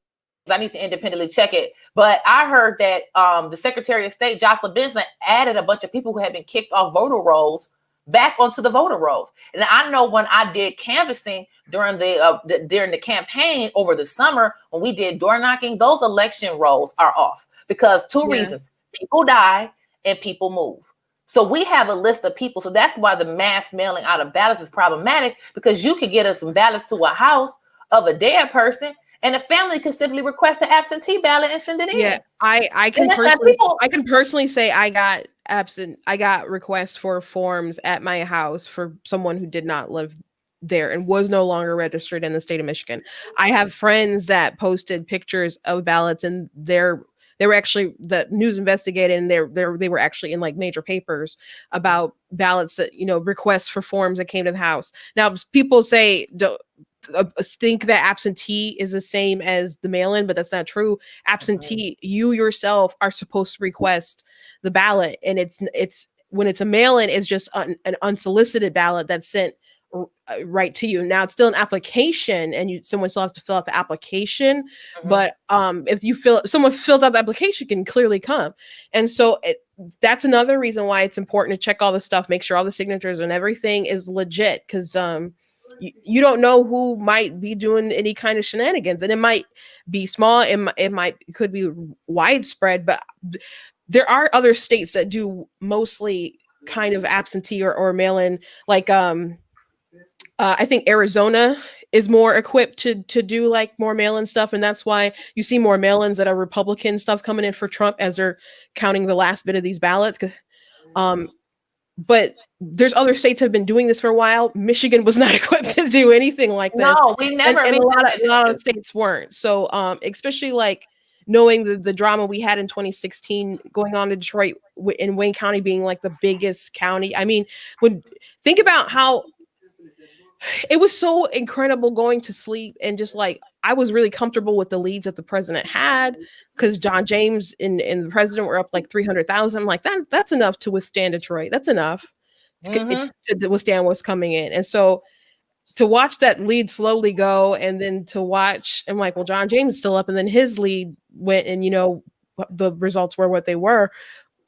I need to independently check it. But I heard that the Secretary of State, Jocelyn Benson, added a bunch of people who had been kicked off voter rolls back onto the voter rolls. And I know when I did canvassing during the campaign over the summer, when we did door knocking, those election rolls are off because two reasons: people die and people move. So we have a list of people. So that's why the mass mailing out of ballots is problematic, because you could get us some ballots to a house of a dead person, and the family could simply request an absentee ballot and send it in. Yeah, I can personally say I got requests for forms at my house for someone who did not live there and was no longer registered in the state of Michigan. I have friends that posted pictures of ballots, and they were actually, the news investigated, and they were actually in like major papers about ballots that, requests for forms that came to the house. Now, people say think that absentee is the same as the mail-in, but that's not true. Absentee, you yourself are supposed to request the ballot, and it's when it's a mail-in, it's just an unsolicited ballot that's sent right to you. Now it's still an application, and someone still has to fill out the application. But if someone fills out the application, can clearly come. And so that's another reason why it's important to check all the stuff, make sure all the signatures and everything is legit, because you don't know who might be doing any kind of shenanigans, and it might be small, it could be widespread, but there are other states that do mostly kind of absentee or mail-in, like I think Arizona is more equipped to do like more mail-in stuff, and that's why you see more mail-ins that are Republican stuff coming in for Trump as they're counting the last bit of these ballots. But there's other states have been doing this for a while. Michigan was not equipped to do anything like this. No, we never. And a lot of states weren't. So especially like knowing the drama we had in 2016 going on in Detroit, in Wayne County being like the biggest county. I mean, think about how it was so incredible going to sleep, and just like I was really comfortable with the leads that the president had, because John James and the president were up like 300,000. I'm like, that's enough to withstand Detroit. That's enough to withstand what's coming in. And so to watch that lead slowly go, and then to watch, I'm like, well, John James is still up, and then his lead went, and the results were what they were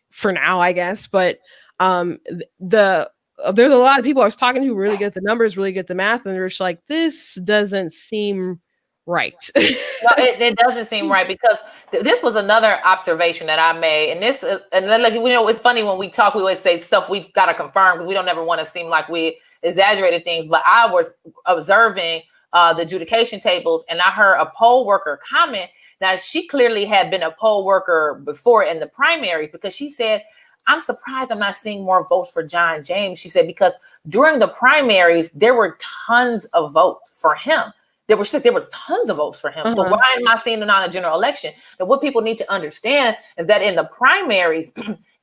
for now, I guess. But there's a lot of people I was talking to who really get the numbers, really get the math, and they're just like, this doesn't seem right. No, it doesn't seem right, because this was another observation that I made, and like, it's funny when we talk, we always say stuff we gotta confirm, because we don't ever want to seem like we exaggerated things. But I was observing the adjudication tables, and I heard a poll worker comment. Now, she clearly had been a poll worker before in the primaries, because she said, I'm surprised I'm not seeing more votes for John James. She said, because during the primaries, there were tons of votes for him. There was tons of votes for him. So why am I seeing it on a general election? And what people need to understand is that in the primaries,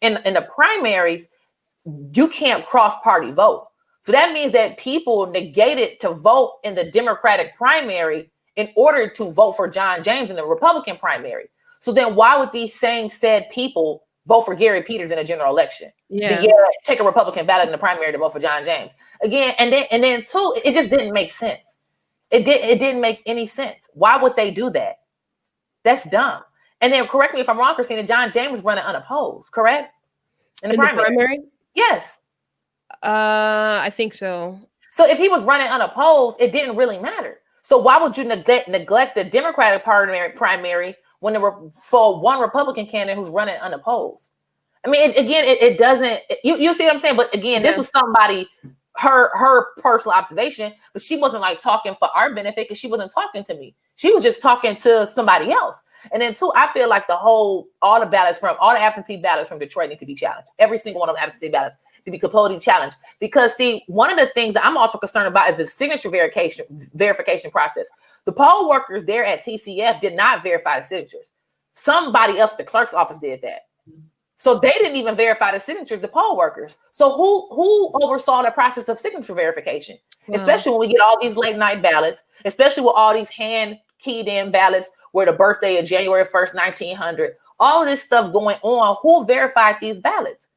in the primaries, you can't cross-party vote. So that means that people negated to vote in the Democratic primary in order to vote for John James in the Republican primary. So then why would these same said people vote for Gary Peters in a general election? Yeah, take a Republican ballot in the primary to vote for John James again, and then too, it just didn't make sense. It didn't make any sense. Why would they do that? That's dumb. And then correct me if I'm wrong, Christina, John James was running unopposed, correct? In the primary? Yes. I think so. So if he was running unopposed, it didn't really matter. So why would you neglect the Democratic primary when there were for one Republican candidate who's running unopposed? I mean, it doesn't. You see what I'm saying? But again, this was somebody, her personal observation, but she wasn't like talking for our benefit, because she wasn't talking to me. She was just talking to somebody else. And then too, I feel like all the absentee ballots from Detroit need to be challenged. Every single one of the absentee ballots to be completely challenged. Because see, one of the things that I'm also concerned about is the signature verification process. The poll workers there at TCF did not verify the signatures. Somebody else, the clerk's office, did that. So they didn't even verify the signatures, the poll workers. So who oversaw the process of signature verification? Wow. Especially when we get all these late night ballots, especially with all these hand keyed in ballots where the birthday of January 1st, 1900, all of this stuff going on. Who verified these ballots?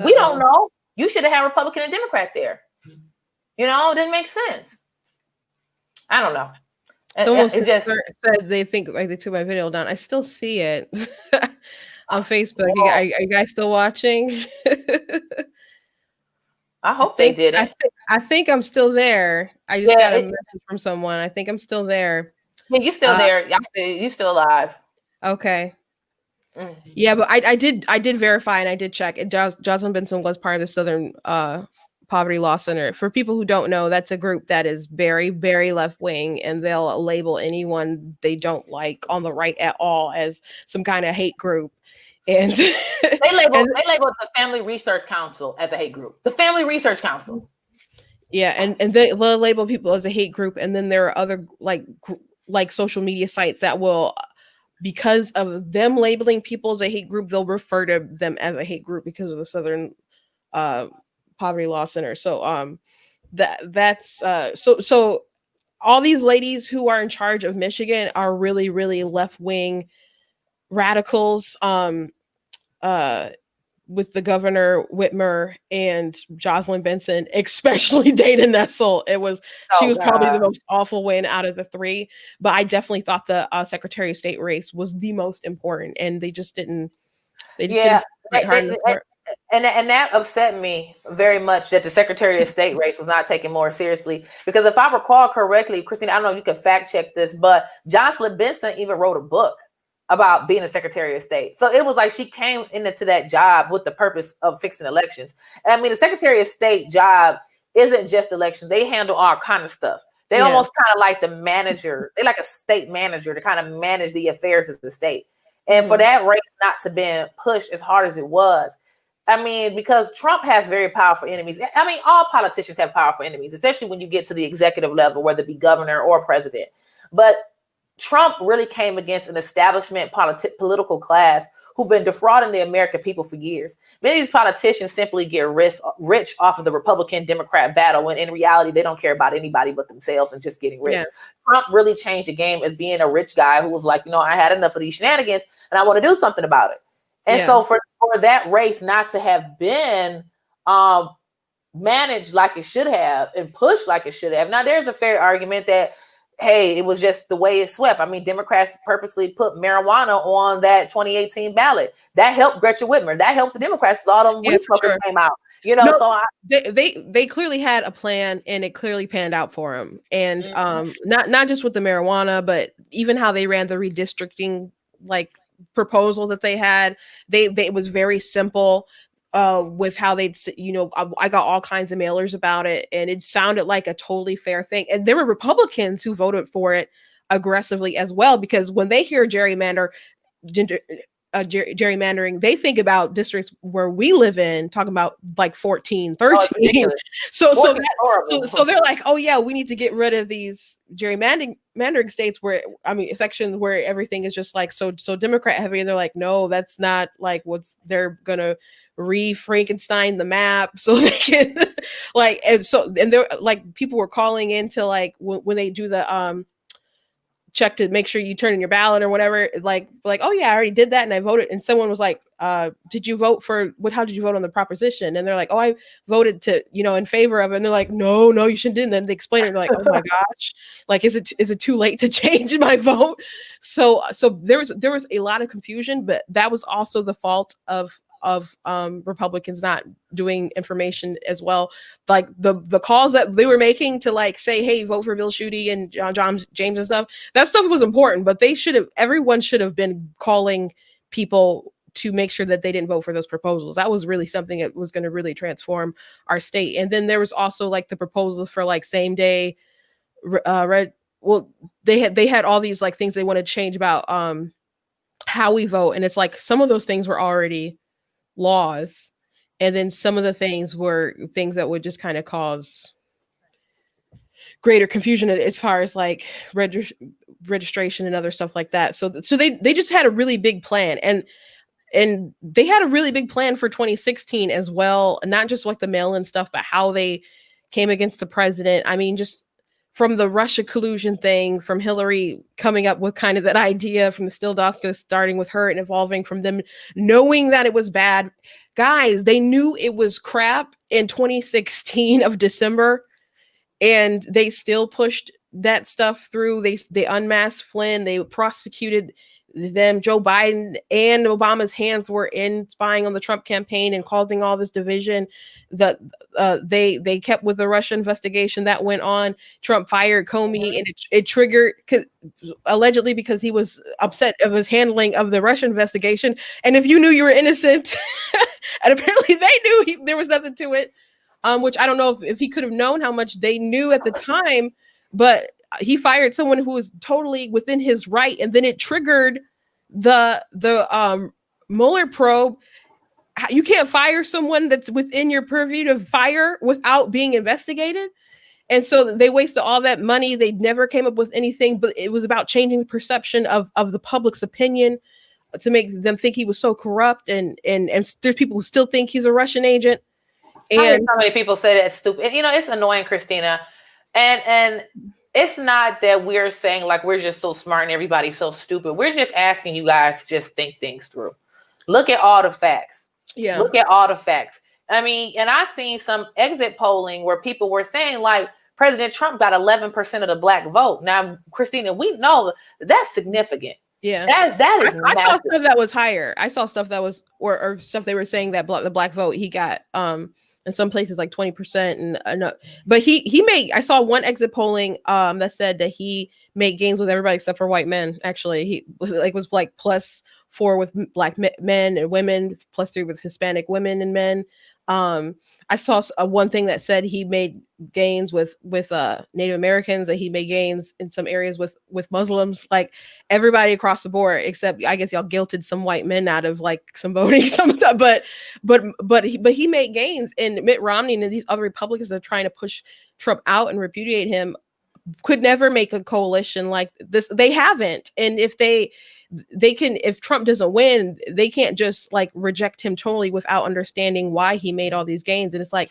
We don't know. You should have had Republican and Democrat there. It didn't make sense. I don't know. Someone said they think like they took my video down. I still see it on Facebook. Are you guys still watching? I hope they did it. I think I'm still there. I just got a message from someone. I think I'm still there. Yeah, you're still there. You're still alive. Okay. Yeah, but I did verify, and I did check. Jocelyn Benson was part of the Southern Poverty Law Center. For people who don't know, that's a group that is very, very left wing, and they'll label anyone they don't like on the right at all as some kind of hate group. And they label the Family Research Council as a hate group. The Family Research Council. Yeah, and they'll label people as a hate group, and then there are other like social media sites that will, because of them labeling people as a hate group, they'll refer to them as a hate group because of the Southern Poverty Law Center. So that's so all these ladies who are in charge of Michigan are really, really left-wing radicals. with the governor Whitmer and Jocelyn Benson, especially Dana Nessel. She was probably the most awful win out of the three, but I definitely thought the Secretary of State race was the most important, and they just didn't. Didn't fight hard enough for it. And that upset me very much that the Secretary of State race was not taken more seriously. Because if I recall correctly, Christine, I don't know if you can fact check this, but Jocelyn Benson even wrote a book about being a Secretary of State. So it was like she came into that job with the purpose of fixing elections. And I mean, the Secretary of State job isn't just elections. They handle all kind of stuff. They almost kind of like the manager. They're like a state manager to kind of manage the affairs of the state. And for that race not to be pushed as hard as it was, I mean, because Trump has very powerful enemies. I mean, all politicians have powerful enemies, especially when you get to the executive level, whether it be governor or president. But Trump really came against an establishment political class who've been defrauding the American people for years. Many of these politicians simply get rich off of the Republican-Democrat battle, when in reality, they don't care about anybody but themselves and just getting rich. Yeah. Trump really changed the game as being a rich guy who was like, I had enough of these shenanigans and I want to do something about it. And so for that race not to have been managed like it should have and pushed like it should have. Now, there's a fair argument that, hey, it was just the way it swept. I mean, Democrats purposely put marijuana on that 2018 ballot. That helped Gretchen Whitmer. That helped the Democrats because all them weed smokers came out. They clearly had a plan, and it clearly panned out for them. And not just with the marijuana, but even how they ran the redistricting proposal that they had. It was very simple. With how they'd, I got all kinds of mailers about it, and it sounded like a totally fair thing. And there were Republicans who voted for it aggressively as well, because when they hear gerrymandering, they think about districts where we live in, talking about like 14, 13. So they're like, oh yeah, we need to get rid of these gerrymandering states sections where everything is just like so Democrat heavy. And they're like, no, that's not like they're gonna re-Frankenstein the map so they can and they're like, people were calling into like when they do the check to make sure you turn in your ballot or whatever, like, oh yeah, I already did that and I voted. And someone was like, did you vote for how did you vote on the proposition? And they're like, oh, I voted to, in favor of it. And they're like, no, you shouldn't. And then they explain it. And they're like, oh my gosh, like, is it too late to change my vote? So there was a lot of confusion, but that was also the fault of Republicans not doing information as well. Like the calls that they were making to like say, hey, vote for Bill Schuette and John James and stuff, that stuff was important, but everyone should have been calling people to make sure that they didn't vote for those proposals. That was really something that was going to really transform our state. And then there was also like the proposals for like same day they had all these like things they wanted to change about how we vote. And it's like some of those things were already laws, and then some of the things were things that would just kind of cause greater confusion as far as like registration and other stuff like that. So they just had a really big plan, and they had a really big plan for 2016 as well, not just like the mail-in stuff, but how they came against the president. I mean, just from the Russia collusion thing, from Hillary coming up with kind of that idea, from the Stildoska starting with her and evolving from them knowing that it was bad. Guys, they knew it was crap in 2016 of December, and they still pushed that stuff through. They unmasked Flynn. They prosecuted them. Joe Biden and Obama's hands were in spying on the Trump campaign and causing all this division. That they kept with the Russia investigation that went on. Trump fired Comey, and it triggered allegedly because he was upset of his handling of the Russia investigation. And if you knew you were innocent, and apparently they knew there was nothing to it, which I don't know if he could have known how much they knew at the time, but he fired someone who was totally within his right, and then it triggered the Mueller probe. You can't fire someone that's within your purview to fire without being investigated. And so they wasted all that money. They never came up with anything, but it was about changing the perception of the public's opinion to make them think he was so corrupt. And there's people who still think he's a Russian agent. And so many people say that's stupid. It's annoying, Christina. And it's not that we're saying like we're just so smart and everybody's so stupid. We're just asking you guys to just think things through. Look at all the facts. Yeah. Look at all the facts. I mean, and I've seen some exit polling where people were saying like President Trump got 11% of the black vote. Now, Christina, we know that's significant. Yeah. That is I saw massive. stuff that was higher. I saw stuff that was or stuff they were saying that the black vote he got in some places like 20% and but he made I saw one exit polling that said that he made gains with everybody except for white men. Actually, he like was like +4 with black men and women, +3 with Hispanic women and men. I saw one thing that said he made gains with Native Americans, that he made gains in some areas with Muslims, like everybody across the board, except I guess y'all guilted some white men out of like some voting, some stuff. But he made gains, and Mitt Romney and these other Republicans are trying to push Trump out and repudiate him could never make a coalition like this. They haven't, and if they can, if Trump doesn't win, they can't just like reject him totally without understanding why he made all these gains. And it's like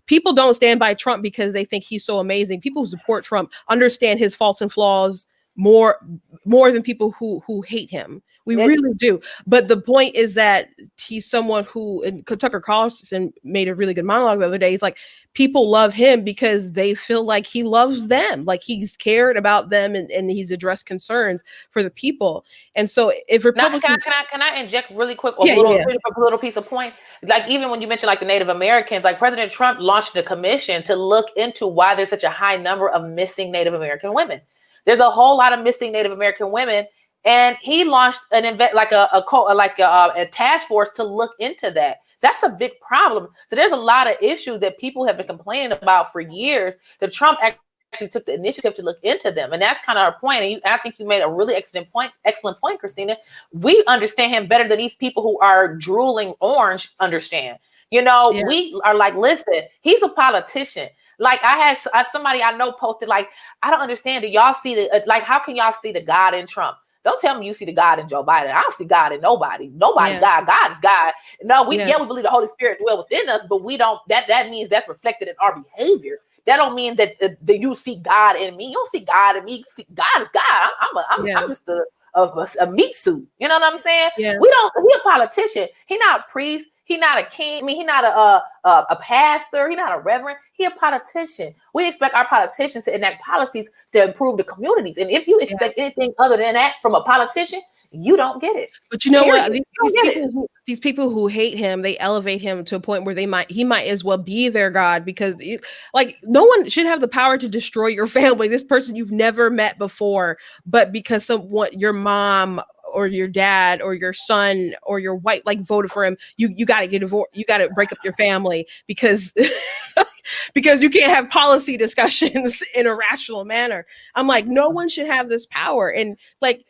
people don't stand by Trump because they think he's so amazing. People who support Trump understand his faults and flaws more than people who hate him. We really do. But the point is that he's someone who, and Tucker Carlson made a really good monologue the other day. He's like, people love him because they feel like he loves them, like he's cared about them, and he's addressed concerns for the people. And so if Republicans, can I inject really quick a little piece of point? Like even when you mentioned like the Native Americans, like President Trump launched a commission to look into why there's such a high number of missing Native American women. There's a whole lot of missing Native American women, and he launched a task force to look into that. That's a big problem. So there's a lot of issues that people have been complaining about for years that Trump actually took the initiative to look into them. And that's kind of our point. And I think you made a really excellent point, Christina. We understand him better than these people who are drooling orange understand. You know, we are like, listen, he's a politician. Like I had somebody I know posted, like, I don't understand. Do y'all see like, how can y'all see the God in Trump? Don't tell me you see the God in Joe Biden. I don't see God in nobody. God. God is God. No, we believe the Holy Spirit dwells within us, but we don't. That means that's reflected in our behavior. That don't mean that you see God in me. You don't see God in me. You see God is God. I'm just a meat suit. You know what I'm saying? Yeah. He a politician. He not a priest. He not a king. I mean, he not a pastor. He not a reverend. He a politician. We expect our politicians to enact policies to improve the communities. And if you expect anything other than that from a politician, you don't get it. But you know what? These people who hate him, they elevate him to a point where he might as well be their God, because like no one should have the power to destroy your family. This person you've never met before, but because your mom or your dad or your son or your wife like voted for him, you got to get divorced. You got to break up your family because because you can't have policy discussions in a rational manner. I'm like, no one should have this power. And like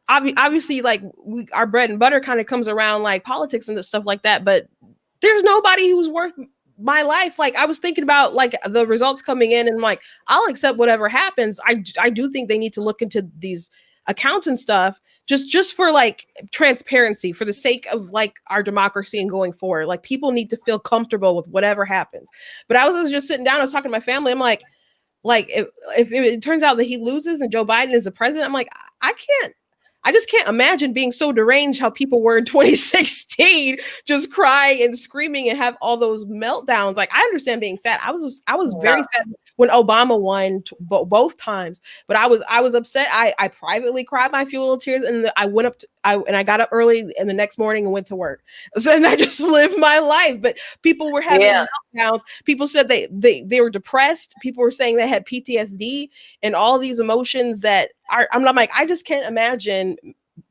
obviously like our bread and butter kind of comes around like politics and stuff like that, but there's nobody who's worth my life. Like I was thinking about like the results coming in, and I'm like, I'll accept whatever happens. I do think they need to look into these accounts and stuff just for like transparency, for the sake of like our democracy and going forward. Like people need to feel comfortable with whatever happens. But I was just sitting down, I was talking to my family, I'm like if it turns out that he loses and Joe Biden is the president, I'm like, I just can't imagine being so deranged how people were in 2016, just crying and screaming and have all those meltdowns. Like I understand being sad. I was very sad when Obama won both times, but I was upset. I privately cried my few little tears, and I went up I got up early and the next morning and went to work. So and I just lived my life. But people were having meltdowns. People said they were depressed. People were saying they had PTSD and all these emotions that I'm like, I just can't imagine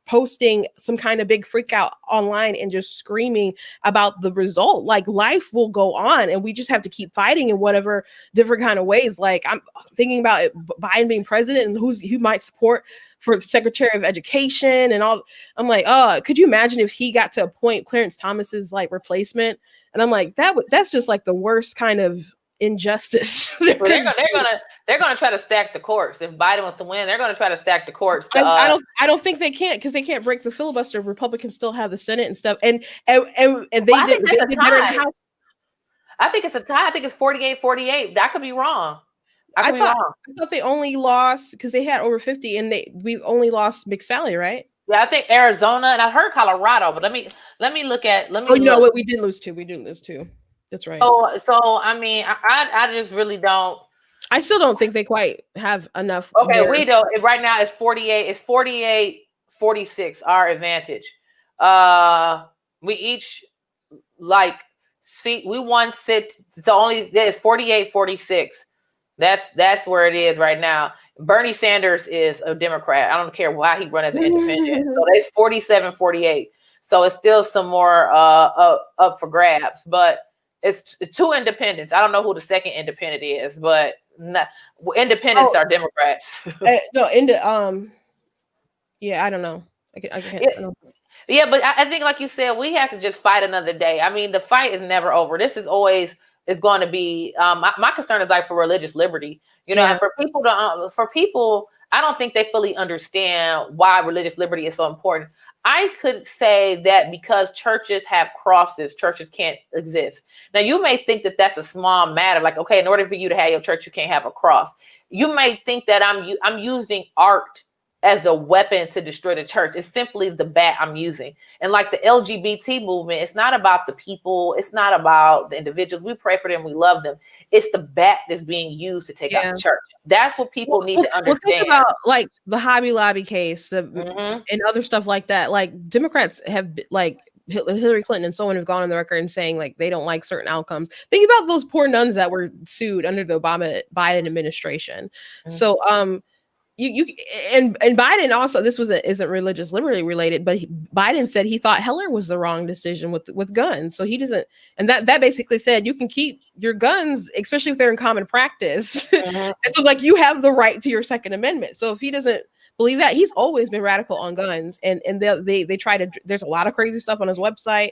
posting some kind of big freak out online and just screaming about the result. Like life will go on, and we just have to keep fighting in whatever different kind of ways. Like I'm thinking about Biden being president and who might support for the Secretary of Education and all. I'm like, could you imagine if he got to appoint Clarence Thomas's like replacement? And I'm like, that's just like the worst kind of injustice. They're gonna try to stack the courts. If Biden wants to win, they're gonna try to stack the courts. I don't think they can't, because they can't break the filibuster. Republicans still have the Senate and stuff, and they did better in the House. I think it's a tie. I think it's 48-48. That could be wrong. I thought they only lost because they had over 50, and we've only lost McSally, right? Yeah, I think Arizona, and I heard Colorado, but let me look at Oh, you know what? We didn't lose two. We didn't lose two. That's right. So I mean, I just really don't. I still don't think they quite have enough Okay, there. we don't. Right now it's 48. It's 48-46. Our advantage. We each like see. We won sit. So only there's 48-46. That's where it is right now. Bernie Sanders is a Democrat. I don't care why he run as an independent. So it's 47-48. So it's still some more up for grabs, but it's two independents. I don't know who the second independent is, but independents are Democrats. No, yeah, I don't know. I can't. I don't. Yeah, but I think, like you said, we have to just fight another day. I mean, the fight is never over. This is always is going to be. My concern is like for religious liberty, you know, and for people, I don't think they fully understand why religious liberty is so important. I could say that because churches have crosses, churches can't exist. Now, you may think that that's a small matter. Like, okay, in order for you to have your church, you can't have a cross. You may think that I'm using art as the weapon to destroy the church. It's simply the bat I'm using. And like the LGBT movement, it's not about the people. It's not about the individuals. We pray for them. We love them. It's the bat that's being used to take out the church. That's what people need to understand. Well, think about like the Hobby Lobby case, and other stuff like that. Like Democrats have like Hillary Clinton and so on have gone on the record and saying like they don't like certain outcomes. Think about those poor nuns that were sued under the Biden administration. So you and Biden also, this isn't religious liberty related, but Biden said he thought Heller was the wrong decision with guns. So he doesn't, and that basically said you can keep your guns, especially if they're in common practice. And so like you have the right to your Second Amendment. So if he doesn't believe that, he's always been radical on guns, and they try to. There's a lot of crazy stuff on his website.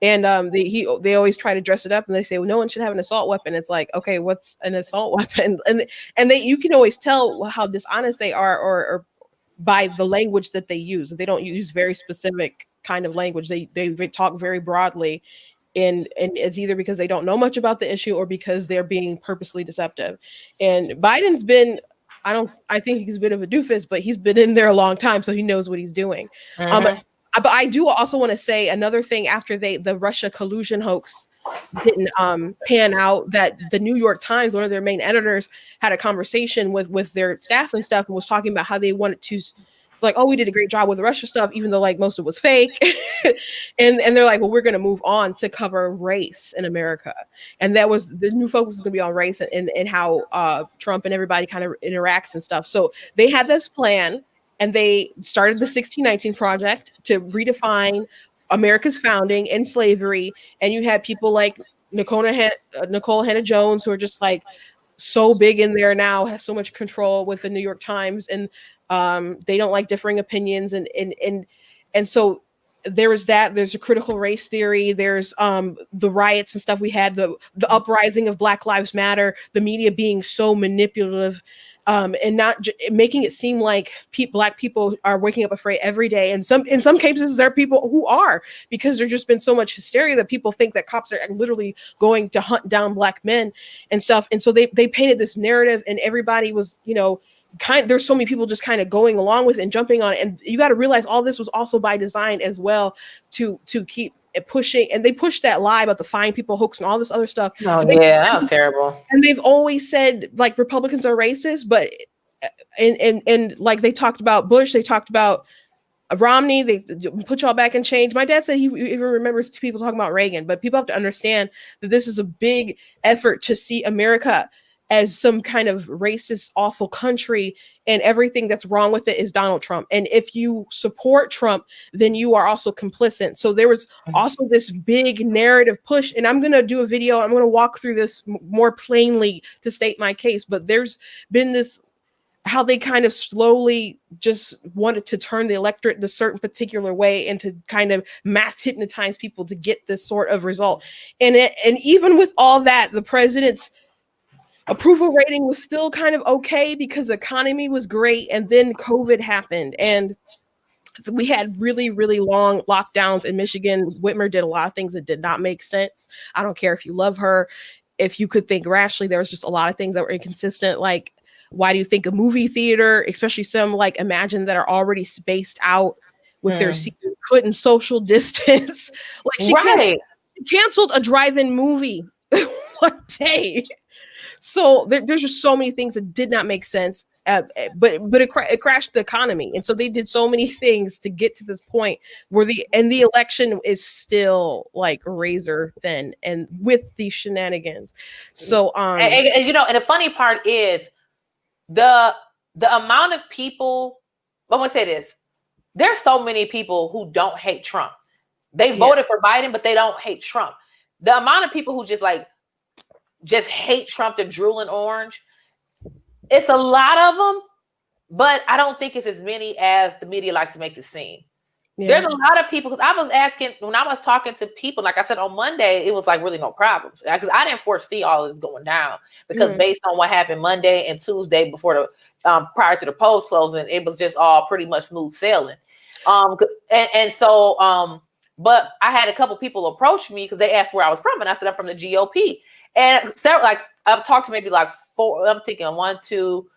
And they always try to dress it up, and they say, well, no one should have an assault weapon. It's like, okay, what's an assault weapon? And you can always tell how dishonest they are, or by the language that they use. They don't use very specific kind of language. They talk very broadly, and it's either because they don't know much about the issue or because they're being purposely deceptive. And Biden's been, I think he's a bit of a doofus, but he's been in there a long time, so he knows what he's doing. But I do also want to say another thing after the Russia collusion hoax didn't pan out, that the New York Times, one of their main editors, had a conversation with their staff and stuff and was talking about how they wanted to, like, oh, we did a great job with the Russia stuff, even though like most of it was fake. and they're like, well, we're going to move on to cover race in America. And that was the new focus was going to be on race and how Trump and everybody kind of interacts and stuff. So they had this plan. And they started the 1619 Project to redefine America's founding and slavery. And you had people like Nicole Hannah-Jones, who are just like so big in there now, has so much control with the New York Times, and they don't like differing opinions. And so there is that. There's a critical race theory. There's the riots and stuff. We had the uprising of Black Lives Matter, the media being so manipulative. And not making it seem like Black people are waking up afraid every day. And in some cases, there are people who are, because there's just been so much hysteria that people think that cops are literally going to hunt down Black men and stuff. And so they painted this narrative, and everybody was, there's so many people just kind of going along with it and jumping on it. And you got to realize all this was also by design as well, to keep pushing. And they pushed that lie about the fine people hoax and all this other stuff. Oh yeah, that was terrible. And they've always said like Republicans are racist, but and like they talked about Bush, they talked about Romney, they put y'all back in change. My dad said he even remembers people talking about Reagan, but people have to understand that this is a big effort to see America as some kind of racist, awful country, and everything that's wrong with it is Donald Trump. And if you support Trump, then you are also complicit. So there was also this big narrative push, and I'm going to do a video. I'm going to walk through this more plainly to state my case, but there's been this, how they kind of slowly just wanted to turn the electorate the certain particular way and to kind of mass hypnotize people to get this sort of result. And even with all that, the president's approval rating was still kind of okay because the economy was great. And then COVID happened, and we had really, really long lockdowns in Michigan. Whitmer did a lot of things that did not make sense. I don't care if you love her, if you could think rationally, there was just a lot of things that were inconsistent. Like, why do you think a movie theater, especially some like Imagine that are already spaced out, with their seat, couldn't social distance. Like she canceled a drive-in movie one day. So there's just so many things that did not make sense. But it crashed the economy, and so they did so many things to get to this point where the election is still like razor thin, and with these shenanigans. So and you know, and the funny part is the amount of people. I'm gonna say this: there's so many people who don't hate Trump. They voted for Biden, but they don't hate Trump. The amount of people who just hate Trump, they're drooling orange. It's a lot of them, but I don't think it's as many as the media likes to make it seem. Yeah. There's a lot of people, because I was asking, when I was talking to people, like I said on Monday, it was like really no problems. Because I didn't foresee all of this going down. Because based on what happened Monday and Tuesday before the prior to the polls closing, it was just all pretty much smooth sailing. But I had a couple people approach me because they asked where I was from, and I said I'm from the GOP. And several, like I've talked to maybe like 4, I'm thinking 1, 2,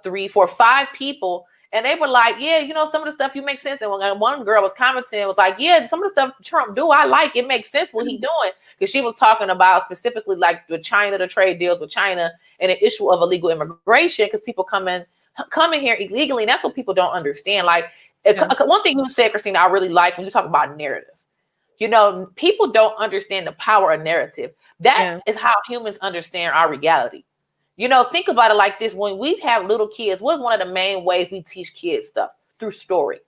3, 4, 5 people, and they were like, yeah, you know, some of the stuff you make sense. And one girl was commenting, was like, yeah, some of the stuff Trump do, I like, it makes sense what he doing. Because she was talking about specifically like with China, the trade deals with China, and the issue of illegal immigration, because people coming here illegally, and that's what people don't understand. Like one thing you said, Christina, I really like when you talk about narrative. You know, people don't understand the power of narrative. That is how humans understand our reality. You know, think about it like this. When we have little kids, what is one of the main ways we teach kids stuff? Through story.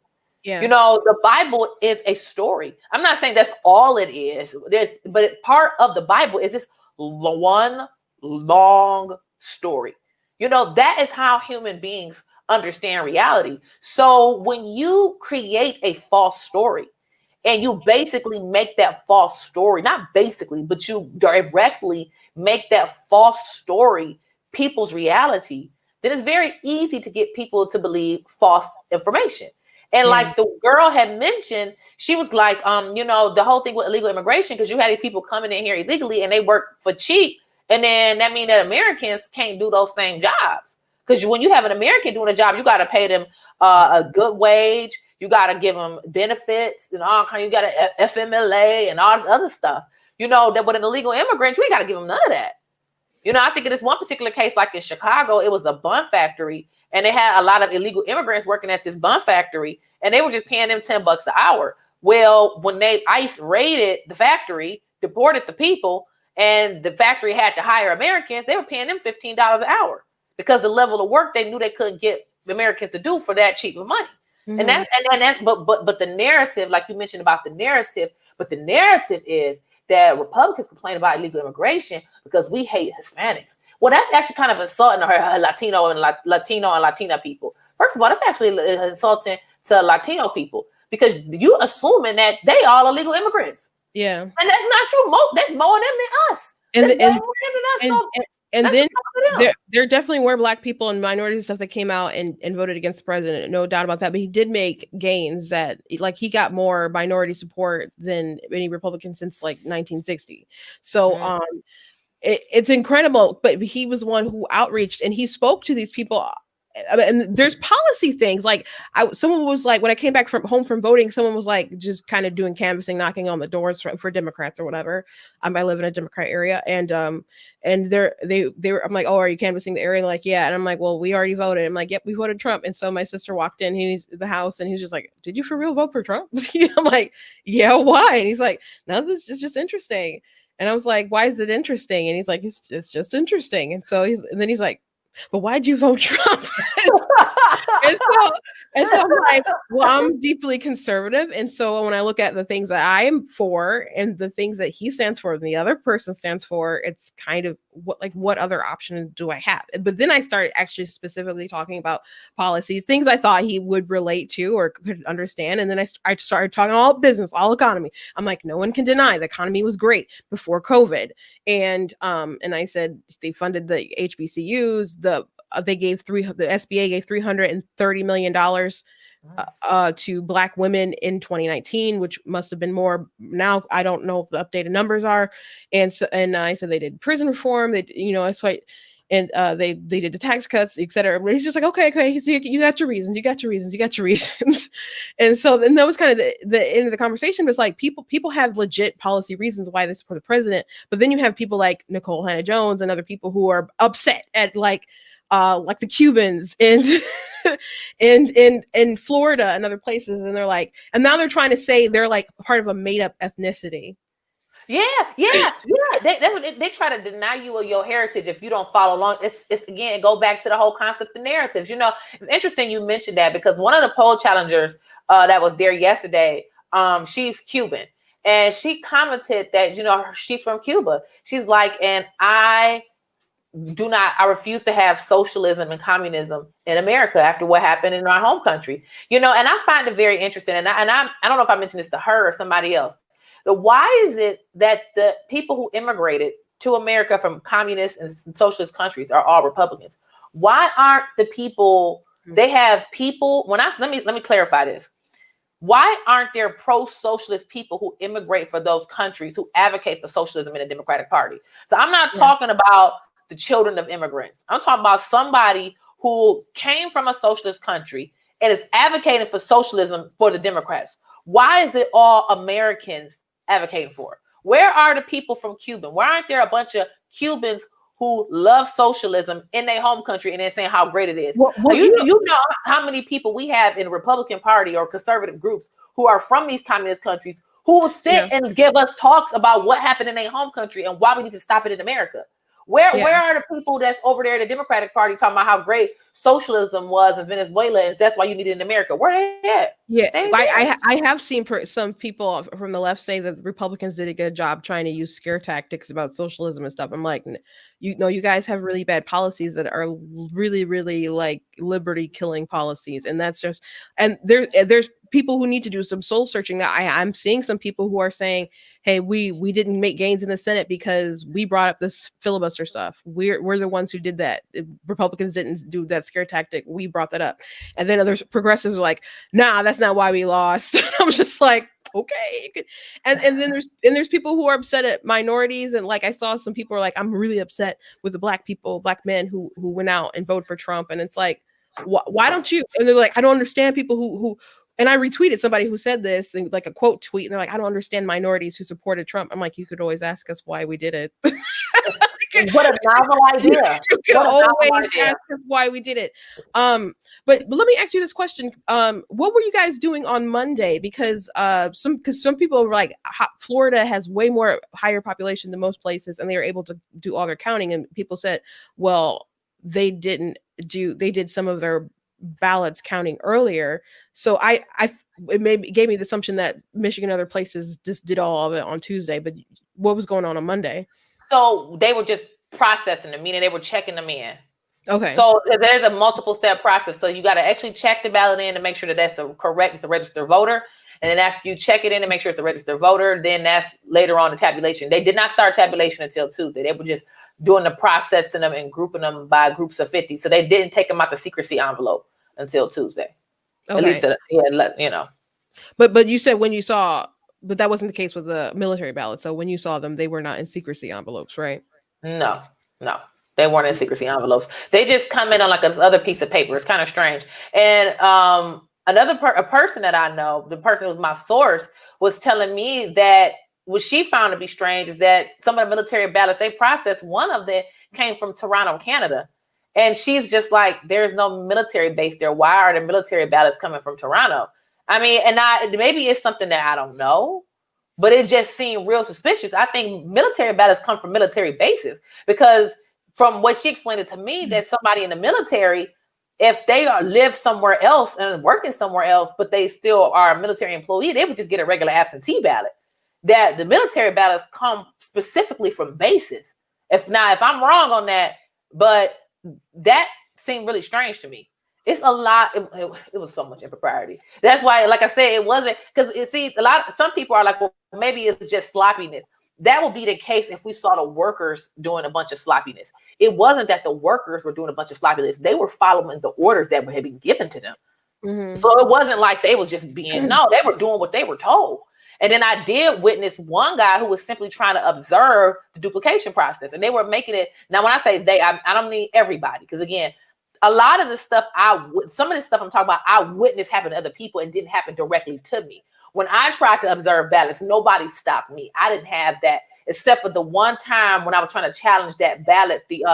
Yeah. You know, the Bible is a story. I'm not saying that's all it is. But part of the Bible is this one long story. You know, that is how human beings understand reality. So when you create a false story, and you basically make that false story, not basically, but you directly make that false story people's reality, then it's very easy to get people to believe false information. And like the girl had mentioned, she was like, you know, the whole thing with illegal immigration, because you had these people coming in here illegally and they work for cheap. And then that means that Americans can't do those same jobs. Because when you have an American doing a job, you got to pay them a good wage. You got to give them benefits and all kind. You got to FMLA and all this other stuff. You know, that with an illegal immigrant, we got to give them none of that. You know, I think in this one particular case, like in Chicago, it was a bun factory, and they had a lot of illegal immigrants working at this bun factory, and they were just paying them $10 an hour. Well, when ICE raided the factory, deported the people, and the factory had to hire Americans, they were paying them $15 an hour because the level of work they knew they couldn't get Americans to do for that cheap of money. Mm-hmm. But the narrative, like you mentioned about the narrative, but the narrative is that Republicans complain about illegal immigration because we hate Hispanics. Well, that's actually kind of insulting to Latino and Latina people. First of all, that's actually insulting to Latino people because you assuming that they all illegal immigrants. Yeah, and that's not true. That's more them than us. And then there definitely were Black people and minority stuff that came out and voted against the president. No doubt about that. But he did make gains that, like, he got more minority support than any Republican since like 1960. So it's incredible. But he was one who outreached and he spoke to these people. And there's policy things like someone was like, when I came back from home from voting, someone was like just kind of doing canvassing, knocking on the doors for Democrats or whatever. I live in a Democrat area, and they were, I'm like, oh, are you canvassing the area? And like, yeah. And I'm like, well, we already voted. I'm like, yep, we voted Trump. And so my sister walked in, he's the house, and he's just like, did you for real vote for Trump? I'm like, yeah, why? And he's like, no, this is just interesting. And I was like, why is it interesting? And he's like, it's just interesting. And so then he's like, but why'd you vote Trump? and so I'm like, well, I'm deeply conservative. And so when I look at the things that I am for and the things that he stands for and the other person stands for, it's kind of what other option do I have? But then I started actually specifically talking about policies, things I thought he would relate to or could understand. And then I started talking all business, all economy. I'm like, no one can deny the economy was great before COVID. And I said they funded the HBCUs, they gave the SBA gave $330 million to Black women in 2019, which must have been more. Now I don't know if the updated numbers are. And I said they did prison reform. They, and they did the tax cuts, etc. But he's just like, okay, you got your reasons, and so then that was kind of the end of the conversation. Was like people have legit policy reasons why they support the president, but then you have people like Nicole Hannah Jones and other people who are upset at like the Cubans and and in Florida and other places, and they're like, and now they're trying to say they're like part of a made up ethnicity. Yeah. They try to deny you of your heritage if you don't follow along. It's again, go back to the whole concept of narratives. You know, it's interesting you mentioned that, because one of the poll challengers that was there yesterday, she's Cuban, and she commented that, you know, she's from Cuba. She's like, and I refuse to have socialism and communism in America after what happened in our home country. You know, and I find it very interesting. And I don't know if I mentioned this to her or somebody else. But why is it that the people who immigrated to America from communist and socialist countries are all Republicans? Why aren't the people, they have people, let me clarify this. Why aren't there pro-socialist people who immigrate for those countries who advocate for socialism in the Democratic Party? So I'm not talking about the children of immigrants. I'm talking about somebody who came from a socialist country and is advocating for socialism for the Democrats. Why is it all Americans advocating for? Where are the people from Cuba? Why aren't there a bunch of Cubans who love socialism in their home country and they're saying how great it is? You know how many people we have in the Republican Party or conservative groups who are from these communist countries who will sit and give us talks about what happened in their home country and why we need to stop it in America. Where are the people that's over there in the Democratic Party talking about how great socialism was in Venezuela and that's why you need it in America? Where they at? Yeah, I have seen some people from the left say that the Republicans did a good job trying to use scare tactics about socialism and stuff. I'm like, you guys have really bad policies that are really, really like liberty killing policies, and that's just, and there's people who need to do some soul searching. I'm seeing some people who are saying, hey, we didn't make gains in the Senate because we brought up this filibuster stuff. We're the ones who did that. Republicans didn't do that scare tactic. We brought that up. And then other progressives are like, nah, that's not why we lost. I'm just like, okay. And then there's people who are upset at minorities. And like, I saw some people are like, I'm really upset with the black men who went out and voted for Trump. And it's like, why don't you? And they're like, I don't understand people who and I retweeted somebody who said this in like a quote tweet, and they're like, I don't understand minorities who supported Trump. I'm like, you could always ask us why we did it. What a novel idea. You can always ask us why we did it. But let me ask you this question. What were you guys doing on Monday? Because some people were like, Florida has way more higher population than most places, and they were able to do all their counting. And people said, well, they did some of their ballots counting earlier. So it gave me the assumption that Michigan and other places just did all of it on Tuesday. But what was going on Monday? So they were just processing them, meaning they were checking them in. Okay. So there's a multiple step process. So you got to actually check the ballot in to make sure that that's correct. It's a registered voter. And then after you check it in to make sure it's a registered voter, then that's later on the tabulation. They did not start tabulation until Tuesday. They were just doing the processing them and grouping them by groups of 50. So they didn't take them out the secrecy envelope until Tuesday. Okay. At least, you know. But you said when you saw, but that wasn't the case with the military ballots. So when you saw them, they were not in secrecy envelopes, right? No, they weren't in secrecy envelopes. They just come in on like this other piece of paper. It's kind of strange. And a person that I know, the person who was my source, was telling me that what she found to be strange is that some of the military ballots they processed, one of them came from Toronto, Canada. And she's just like, there's no military base there. Why are the military ballots coming from Toronto? I mean, maybe it's something that I don't know, but it just seemed real suspicious. I think military ballots come from military bases, because from what she explained it to me, that somebody in the military, if they live somewhere else and working somewhere else, but they still are a military employee, they would just get a regular absentee ballot. That the military ballots come specifically from bases. If I'm wrong on that, but that seemed really strange to me. It's a lot. It was so much impropriety. That's why, like I said, it wasn't, because some people are like, well, maybe it's just sloppiness. That would be the case if we saw the workers doing a bunch of sloppiness. It wasn't that the workers were doing a bunch of sloppiness. They were following the orders that had been given to them. Mm-hmm. So it wasn't like they were just no, they were doing what they were told. And then I did witness one guy who was simply trying to observe the duplication process. And they were making it. Now, when I say they, I don't mean everybody. Because again, a lot of the stuff some of this stuff I'm talking about, I witnessed happen to other people and didn't happen directly to me. When I tried to observe ballots, nobody stopped me. I didn't have that, except for the one time when I was trying to challenge that ballot, the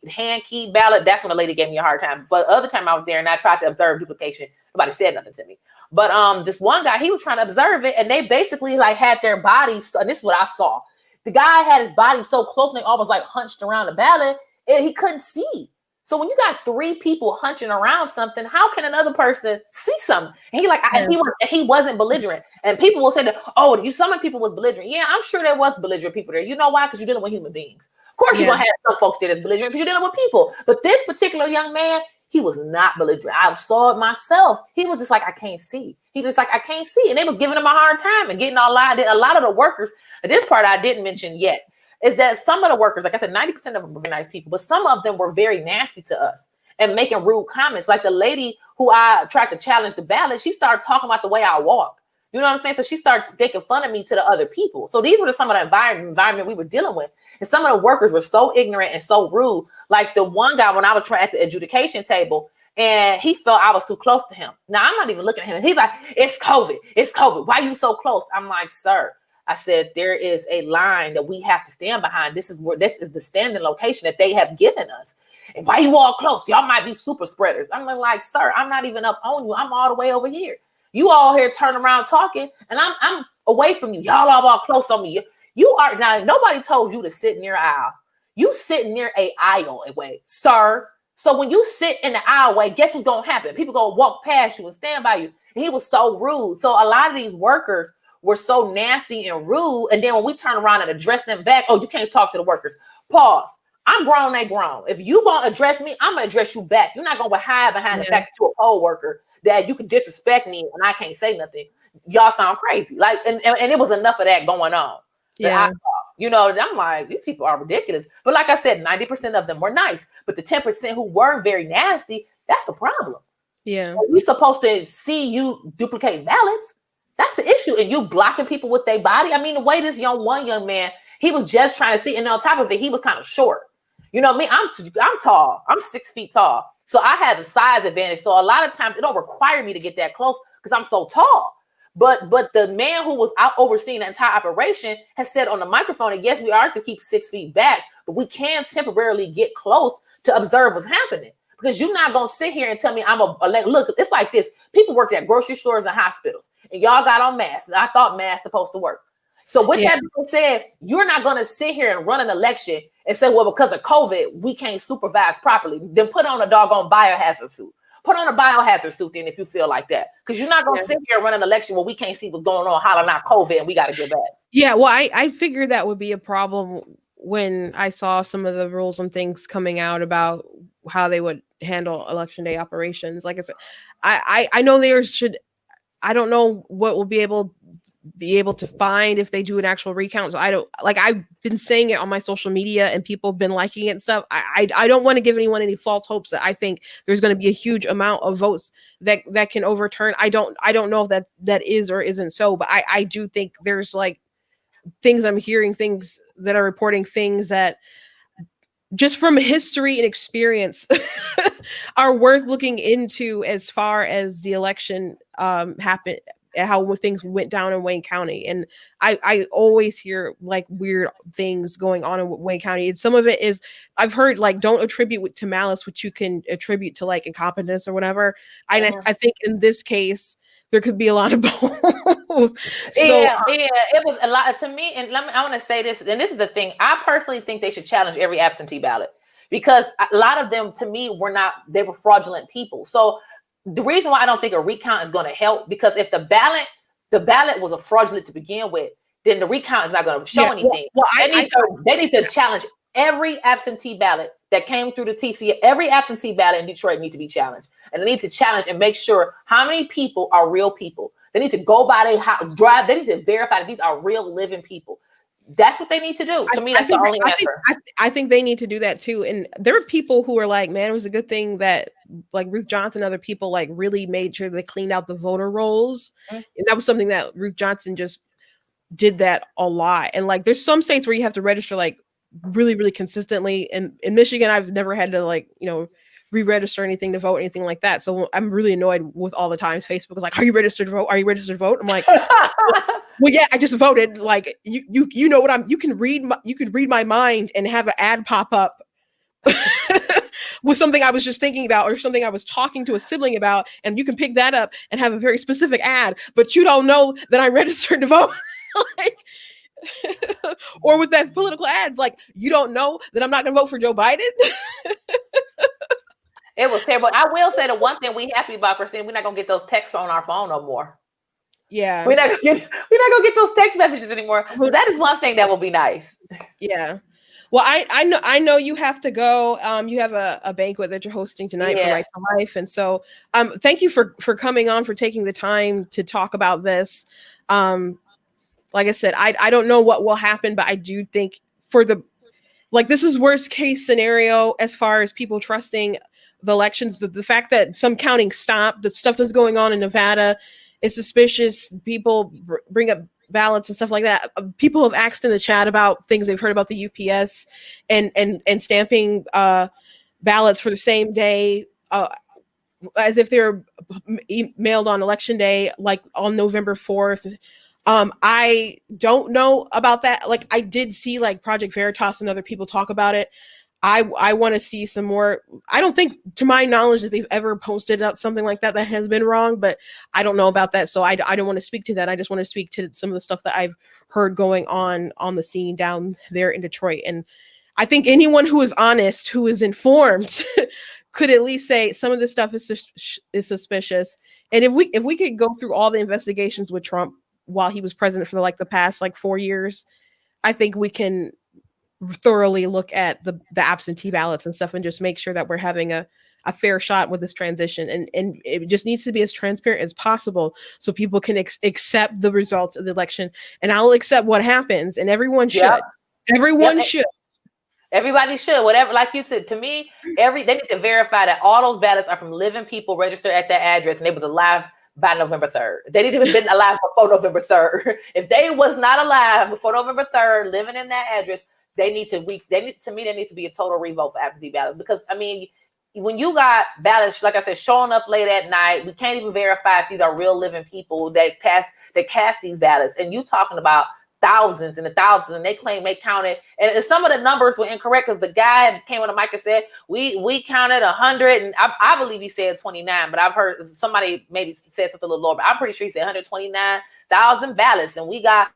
hand key ballot. That's when the lady gave me a hard time. But the other time I was there and I tried to observe duplication, nobody said nothing to me. But this one guy, he was trying to observe it, and they basically like had their bodies. And this is what I saw. The guy had his body so close, and they almost like hunched around the ballot, and he couldn't see. So when you got 3 people hunching around something, how can another person see something? And he wasn't belligerent. And people will say that, oh, some people was belligerent. Yeah, I'm sure there was belligerent people there. You know why? Because you're dealing with human beings. Of course, you're gonna have some folks there that's belligerent because you're dealing with people. But this particular young man, he was not belligerent. I saw it myself. He was just like, I can't see. He just like, I can't see. And they was giving him a hard time and getting all loud. A lot of the workers, this part I didn't mention yet, is that some of the workers, like I said, 90% of them were very nice people, but some of them were very nasty to us and making rude comments. Like the lady who I tried to challenge the ballot, she started talking about the way I walk. You know what I'm saying? So she started making fun of me to the other people. So these were some of the environment we were dealing with. And some of the workers were so ignorant and so rude. Like the one guy, when I was at the adjudication table, and he felt I was too close to him. Now, I'm not even looking at him. He's like, it's COVID. It's COVID. Why are you so close? I'm like, sir, I said, there is a line that we have to stand behind. This is the standing location that they have given us. And why you all close? Y'all might be super spreaders. I'm like, sir, I'm not even up on you. I'm all the way over here. You all here turning around talking, and I'm away from you. Y'all all close on me. You are now. Nobody told you to sit near an aisle. You sit near a aisle away, sir. So when you sit in the aisleway, guess what's gonna happen? People gonna walk past you and stand by you. And he was so rude. So a lot of these workers were so nasty and rude. And then when we turn around and address them back, oh, you can't talk to the workers. Pause. I'm grown, they grown. If you gonna address me, I'm gonna address you back. You're not gonna hide behind the fact that you're a poll worker, that you can disrespect me and I can't say nothing. Y'all sound crazy. Like, and it was enough of that going on. Yeah. I'm like, these people are ridiculous. But like I said, 90% of them were nice. But the 10% who were very nasty, that's a problem. Yeah. We're supposed to see you duplicate ballots. That's the issue. And you blocking people with their body. I mean, the way this young man, he was just trying to see. And on top of it, he was kind of short. You know me, I'm tall. I'm 6 feet tall. So I have a size advantage. So a lot of times it don't require me to get that close because I'm so tall. But the man who was out overseeing the entire operation has said on the microphone that yes, we are to keep 6 feet back, but we can temporarily get close to observe what's happening. Because you're not going to sit here and tell me look, it's like this. People work at grocery stores and hospitals, and y'all got on masks. And I thought masks supposed to work. So with that being said, you're not going to sit here and run an election and say, well, because of COVID, we can't supervise properly. Then put on a doggone biohazard suit. Put on a biohazard suit then if you feel like that. Because you're not going to sit here and run an election where we can't see what's going on, hollering out COVID, and we got to get back. Yeah, well, I figured that would be a problem when I saw some of the rules and things coming out about how they would handle election day operations. Like I said, I know I don't know what we'll be able to find if they do an actual recount. So I've been saying it on my social media and people have been liking it and stuff. I don't want to give anyone any false hopes that I think there's going to be a huge amount of votes that can overturn. I don't know if that is or isn't so, but I do think there's like things I'm hearing, things that are reporting things that just from history and experience are worth looking into as far as the election happened, how things went down in Wayne County. And I always hear like weird things going on in Wayne County. And some of it is, I've heard like, don't attribute to malice, which you can attribute to like incompetence or whatever. I think in this case, there could be a lot of both. It was a lot to me. And I want to say this, and this is the thing. I personally think they should challenge every absentee ballot because a lot of them, to me, they were fraudulent people. So the reason why I don't think a recount is going to help, because if the ballot was a fraudulent to begin with, then the recount is not going to show anything. They need to challenge every absentee ballot that came through the TC. Every absentee ballot in Detroit needs to be challenged. And they need to challenge and make sure how many people are real people. They need to go by their house, drive. They need to verify that these are real living people. That's what they need to do. To me, that's the only answer. I think they need to do that too. And there are people who are like, man, it was a good thing that like Ruth Johnson and other people like really made sure they cleaned out the voter rolls. Mm-hmm. And that was something that Ruth Johnson just did that a lot. And like there's some states where you have to register like really, really consistently. And in Michigan, I've never had to like, you know, re-register anything to vote, anything like that. So I'm really annoyed with all the times Facebook is like, are you registered to vote? Are you registered to vote? I'm like, well, yeah, I just voted. Like you know what you can read my mind and have an ad pop up with something I was just thinking about or something I was talking to a sibling about. And you can pick that up and have a very specific ad, but you don't know that I registered to vote. Like, or with that political ads, like you don't know that I'm not going to vote for Joe Biden. It was terrible. I will say the one thing we happy about, Christine, we're not gonna get those texts on our phone no more. Yeah, we're not gonna get those text messages anymore. So that is one thing that will be nice. Yeah. Well, I know you have to go. You have a banquet that you're hosting tonight for Right to Life, and so thank you for coming on, for taking the time to talk about this. Like I said, I don't know what will happen, but I do think this is worst case scenario as far as people trusting the elections. The fact that some counting stopped, the stuff that's going on in Nevada is suspicious. People bring up ballots and stuff like that. People have asked in the chat about things they've heard about the UPS and stamping ballots for the same day as if they're mailed on election day, like on November 4th. I don't know about that. Like I did see like Project Veritas and other people talk about it. I want to see some more. I don't think, to my knowledge, that they've ever posted out something like that has been wrong, but I don't know about that. So I don't want to speak to that. I just want to speak to some of the stuff that I've heard going on the scene down there in Detroit. And I think anyone who is honest, who is informed, could at least say some of this stuff is suspicious. And if we could go through all the investigations with Trump while he was president for the past 4 years, I think we can thoroughly look at the absentee ballots and stuff and just make sure that we're having a fair shot with this transition. And it just needs to be as transparent as possible so people can accept the results of the election. And I'll accept what happens, and everyone should. Yep. Everyone should. Everybody should. Whatever, like you said, to me, they need to verify that all those ballots are from living people registered at that address and they was alive by November 3rd. They need to have been alive before November 3rd. If they was not alive before November 3rd, living in that address, they need to be a total revote for absentee ballots. Because I mean, when you got ballots, like I said, showing up late at night, we can't even verify if these are real living people that cast these ballots. And you talking about thousands and thousands, and they claim they counted, and some of the numbers were incorrect because the guy came on the mic and said we counted 100, and I believe he said 29, but I've heard somebody maybe said something a little lower, but I'm pretty sure he said 129,000 ballots, and we got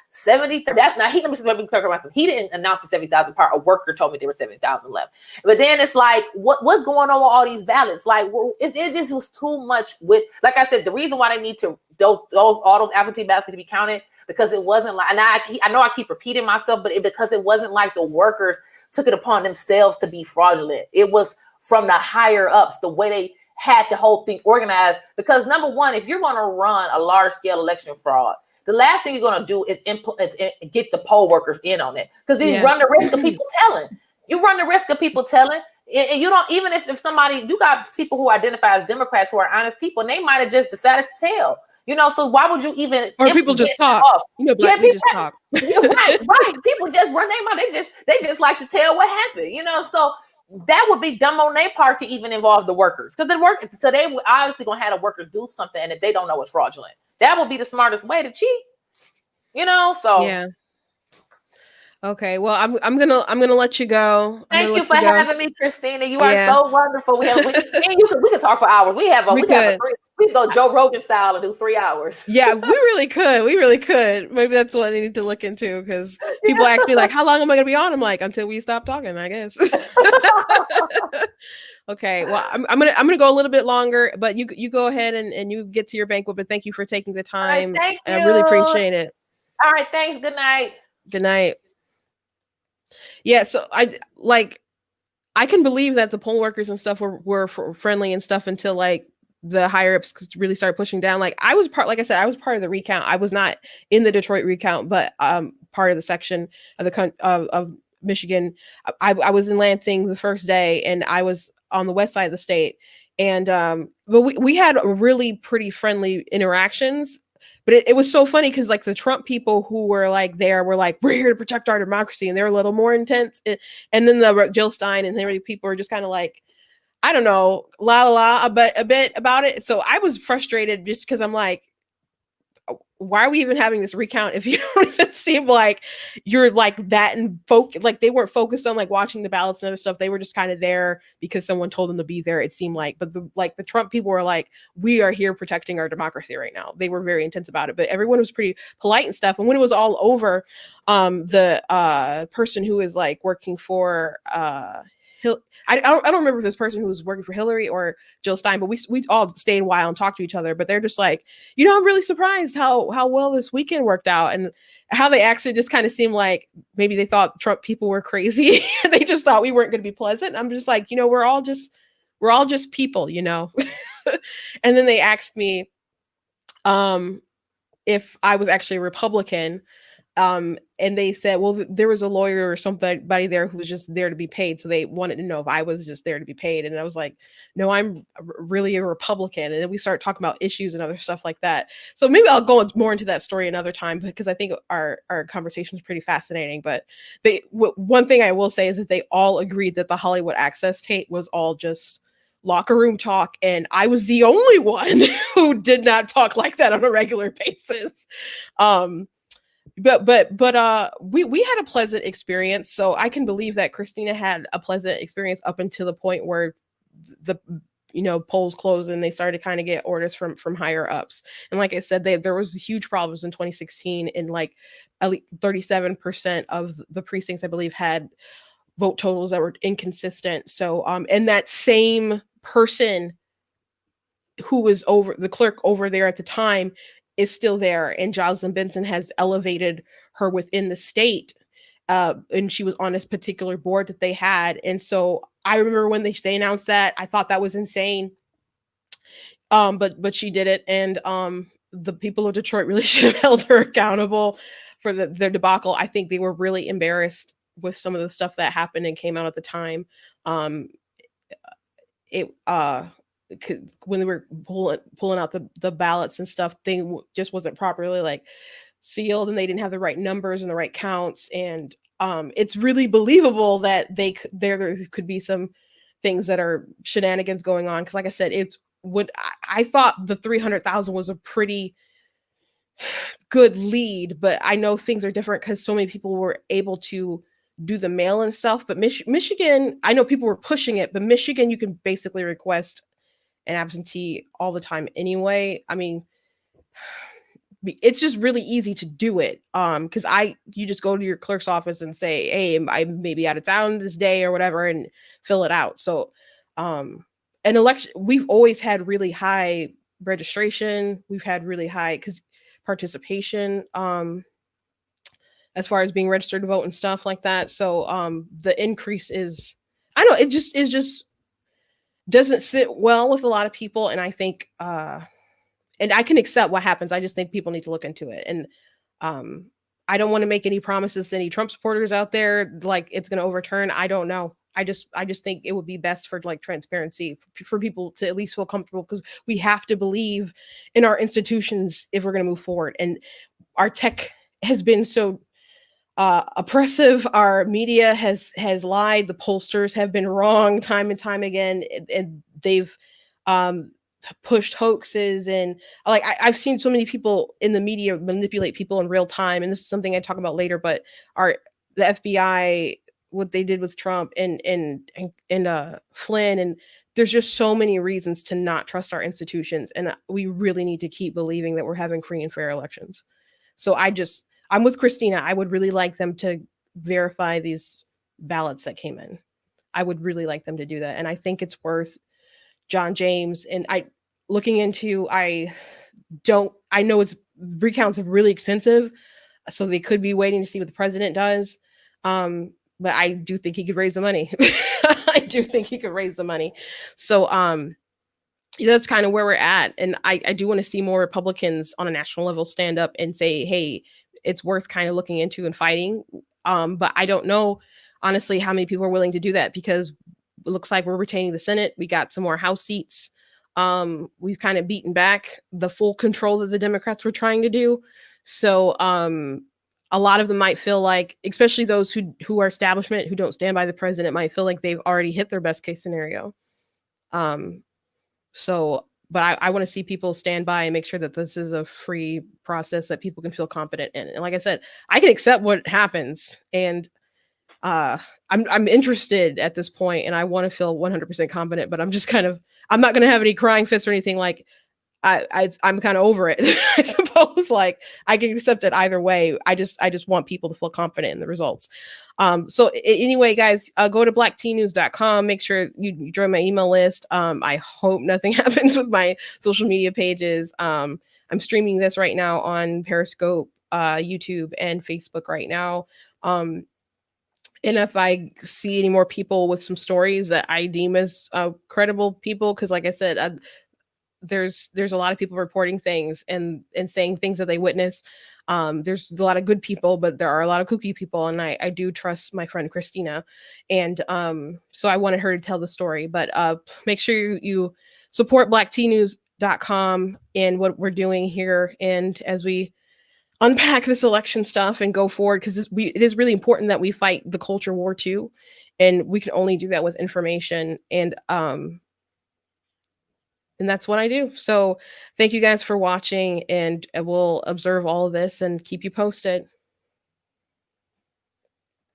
70. That's now he didn't announce the 70,000 part. A worker told me there were 70,000 left. But then it's like, what's going on with all these ballots? Like, it just was too much. With, like I said, the reason why they need to all those absentee ballots need to be counted, because it wasn't like, and I know I keep repeating myself, but because it wasn't like the workers took it upon themselves to be fraudulent. It was from the higher ups, the way they had the whole thing organized. Because number one, if you're going to run a large scale election fraud, the last thing you're going to do is get the poll workers in on it, because you run the risk of people telling. You run the risk of people telling, and you don't, even if somebody, you got people who identify as Democrats who are honest people, and they might have just decided to tell. So why would you even? Or people just talk. People just talk. Right. People just run their mouth. They just like to tell what happened. So that would be dumb on their part to even involve the workers, because so they obviously gonna have the workers do something, and if they don't know it's fraudulent, that would be the smartest way to cheat. So yeah. Okay, well, I'm gonna let you go. Thank you for having me, Christina. You are so wonderful. We can talk for hours. We can go Joe Rogan style and do 3 hours. Yeah, we really could. Maybe that's what I need to look into, because people ask me like, how long am I gonna be on? I'm like, until we stop talking, I guess. Okay, well, I'm gonna go a little bit longer, but you go ahead and you get to your banquet. But thank you for taking the time. Right, thank you. I really appreciate it. All right, thanks. Good night. Good night. Yeah, so I can believe that the poll workers and stuff were friendly and stuff until like the higher ups really started pushing down. Like I was part, like I said, I was part of the recount. I was not in the Detroit recount, but part of the section of of Michigan. I was in Lansing the first day, and I was on the west side of the state. And but we had really pretty friendly interactions. But it was so funny because like the Trump people who were like there were like, we're here to protect our democracy, and they're a little more intense. And then the Jill Stein and the people were just kind of like, I don't know, la la la, a bit about it. So I was frustrated just because I'm like, why are we even having this recount if you don't even seem like you're like that and like they weren't focused on like watching the ballots and other stuff. They were just kind of there because someone told them to be there, it seemed like. But the Trump people were like, we are here protecting our democracy right now. They were very intense about it, but everyone was pretty polite and stuff. And when it was all over, the person who was like working for I don't remember if this person who was working for Hillary or Jill Stein, but we all stayed a while and talked to each other. But they're just like, I'm really surprised how well this weekend worked out, and how they actually just kind of seemed like maybe they thought Trump people were crazy. They just thought we weren't going to be pleasant. I'm just like, we're all just people, And then they asked me if I was actually a Republican. And they said, well, there was a lawyer or somebody there who was just there to be paid. So they wanted to know if I was just there to be paid. And I was like, no, I'm really a Republican. And then we start talking about issues and other stuff like that. So maybe I'll go more into that story another time, because I think our conversation is pretty fascinating. But one thing I will say is that they all agreed that the Hollywood Access tape was all just locker room talk. And I was the only one who did not talk like that on a regular basis. But we had a pleasant experience, so I can believe that Christina had a pleasant experience up until the point where the polls closed and they started to kind of get orders from higher ups. And like I said, there was huge problems in 2016, in like at least 37% of the precincts, I believe, had vote totals that were inconsistent. So and that same person who was over the clerk over there at the time is still there, and Jocelyn Benson has elevated her within the state, and she was on this particular board that they had. And so I remember when they announced that, I thought that was insane. But she did it, and the people of Detroit really should have held her accountable for their debacle. I think they were really embarrassed with some of the stuff that happened and came out at the time. It when they were pulling out the ballots and stuff, thing just wasn't properly like sealed, and they didn't have the right numbers and the right counts. And it's really believable that there could be some things that are shenanigans going on, because like I said, it's what I thought the 300,000 was a pretty good lead, but I know things are different because so many people were able to do the mail and stuff. But Michigan, I know people were pushing it, but Michigan, you can basically request an absentee all the time anyway. I mean, it's just really easy to do it. Because you just go to your clerk's office and say, hey, I may be out of town this day or whatever, and fill it out. So an election, we've always had really high registration. We've had really high participation, as far as being registered to vote and stuff like that. So the increase is, I don't know, it just doesn't sit well with a lot of people. And I think and I can accept what happens. I just think people need to look into it. And I don't want to make any promises to any Trump supporters out there like it's going to overturn. I don't know. I just think it would be best for like transparency for people to at least feel comfortable, because we have to believe in our institutions if we're going to move forward. And our tech has been so oppressive. Our media has lied. The pollsters have been wrong time and time again, and they've pushed hoaxes. And like I've seen so many people in the media manipulate people in real time. And this is something I talk about later. But the FBI, what they did with Trump and Flynn, and there's just so many reasons to not trust our institutions, and we really need to keep believing that we're having free and fair elections. So I'm with Christina. I would really like them to verify these ballots that came in. I would really like them to do that. And I think it's worth John James. And I know recounts are really expensive, so they could be waiting to see what the president does. But I do think he could raise the money. I do think he could raise the money. So that's kind of where we're at. And I do want to see more Republicans on a national level stand up and say, hey, it's worth kind of looking into and fighting. But I don't know, honestly, how many people are willing to do that, because it looks like we're retaining the Senate. We got some more House seats. We've kind of beaten back the full control that the Democrats were trying to do. So a lot of them might feel like, especially those who are establishment, who don't stand by the president, might feel like they've already hit their best case scenario. Um, so, but I want to see people stand by and make sure that this is a free process that people can feel confident in. And like I said, I can accept what happens, and uh, I'm interested at this point, and I want to feel 100% confident. But I'm just kind of, I'm not going to have any crying fits or anything. Like I'm kind of over it. I suppose, like, I can accept it either way. I just want people to feel confident in the results. So anyway, guys, go to blacktnews.com. Make sure you join my email list. I hope nothing happens with my social media pages. I'm streaming this right now on Periscope, YouTube, and Facebook right now. And if I see any more people with some stories that I deem as credible people, because like I said, there's a lot of people reporting things and saying things that they witness. There's a lot of good people, but there are a lot of kooky people, and I do trust my friend Christina, and so I wanted her to tell the story. But make sure you support blacktnews.com and what we're doing here, and as we unpack this election stuff and go forward, because it is really important that we fight the culture war too, and we can only do that with information. And that's what I do. So thank you guys for watching, and we'll observe all of this and keep you posted.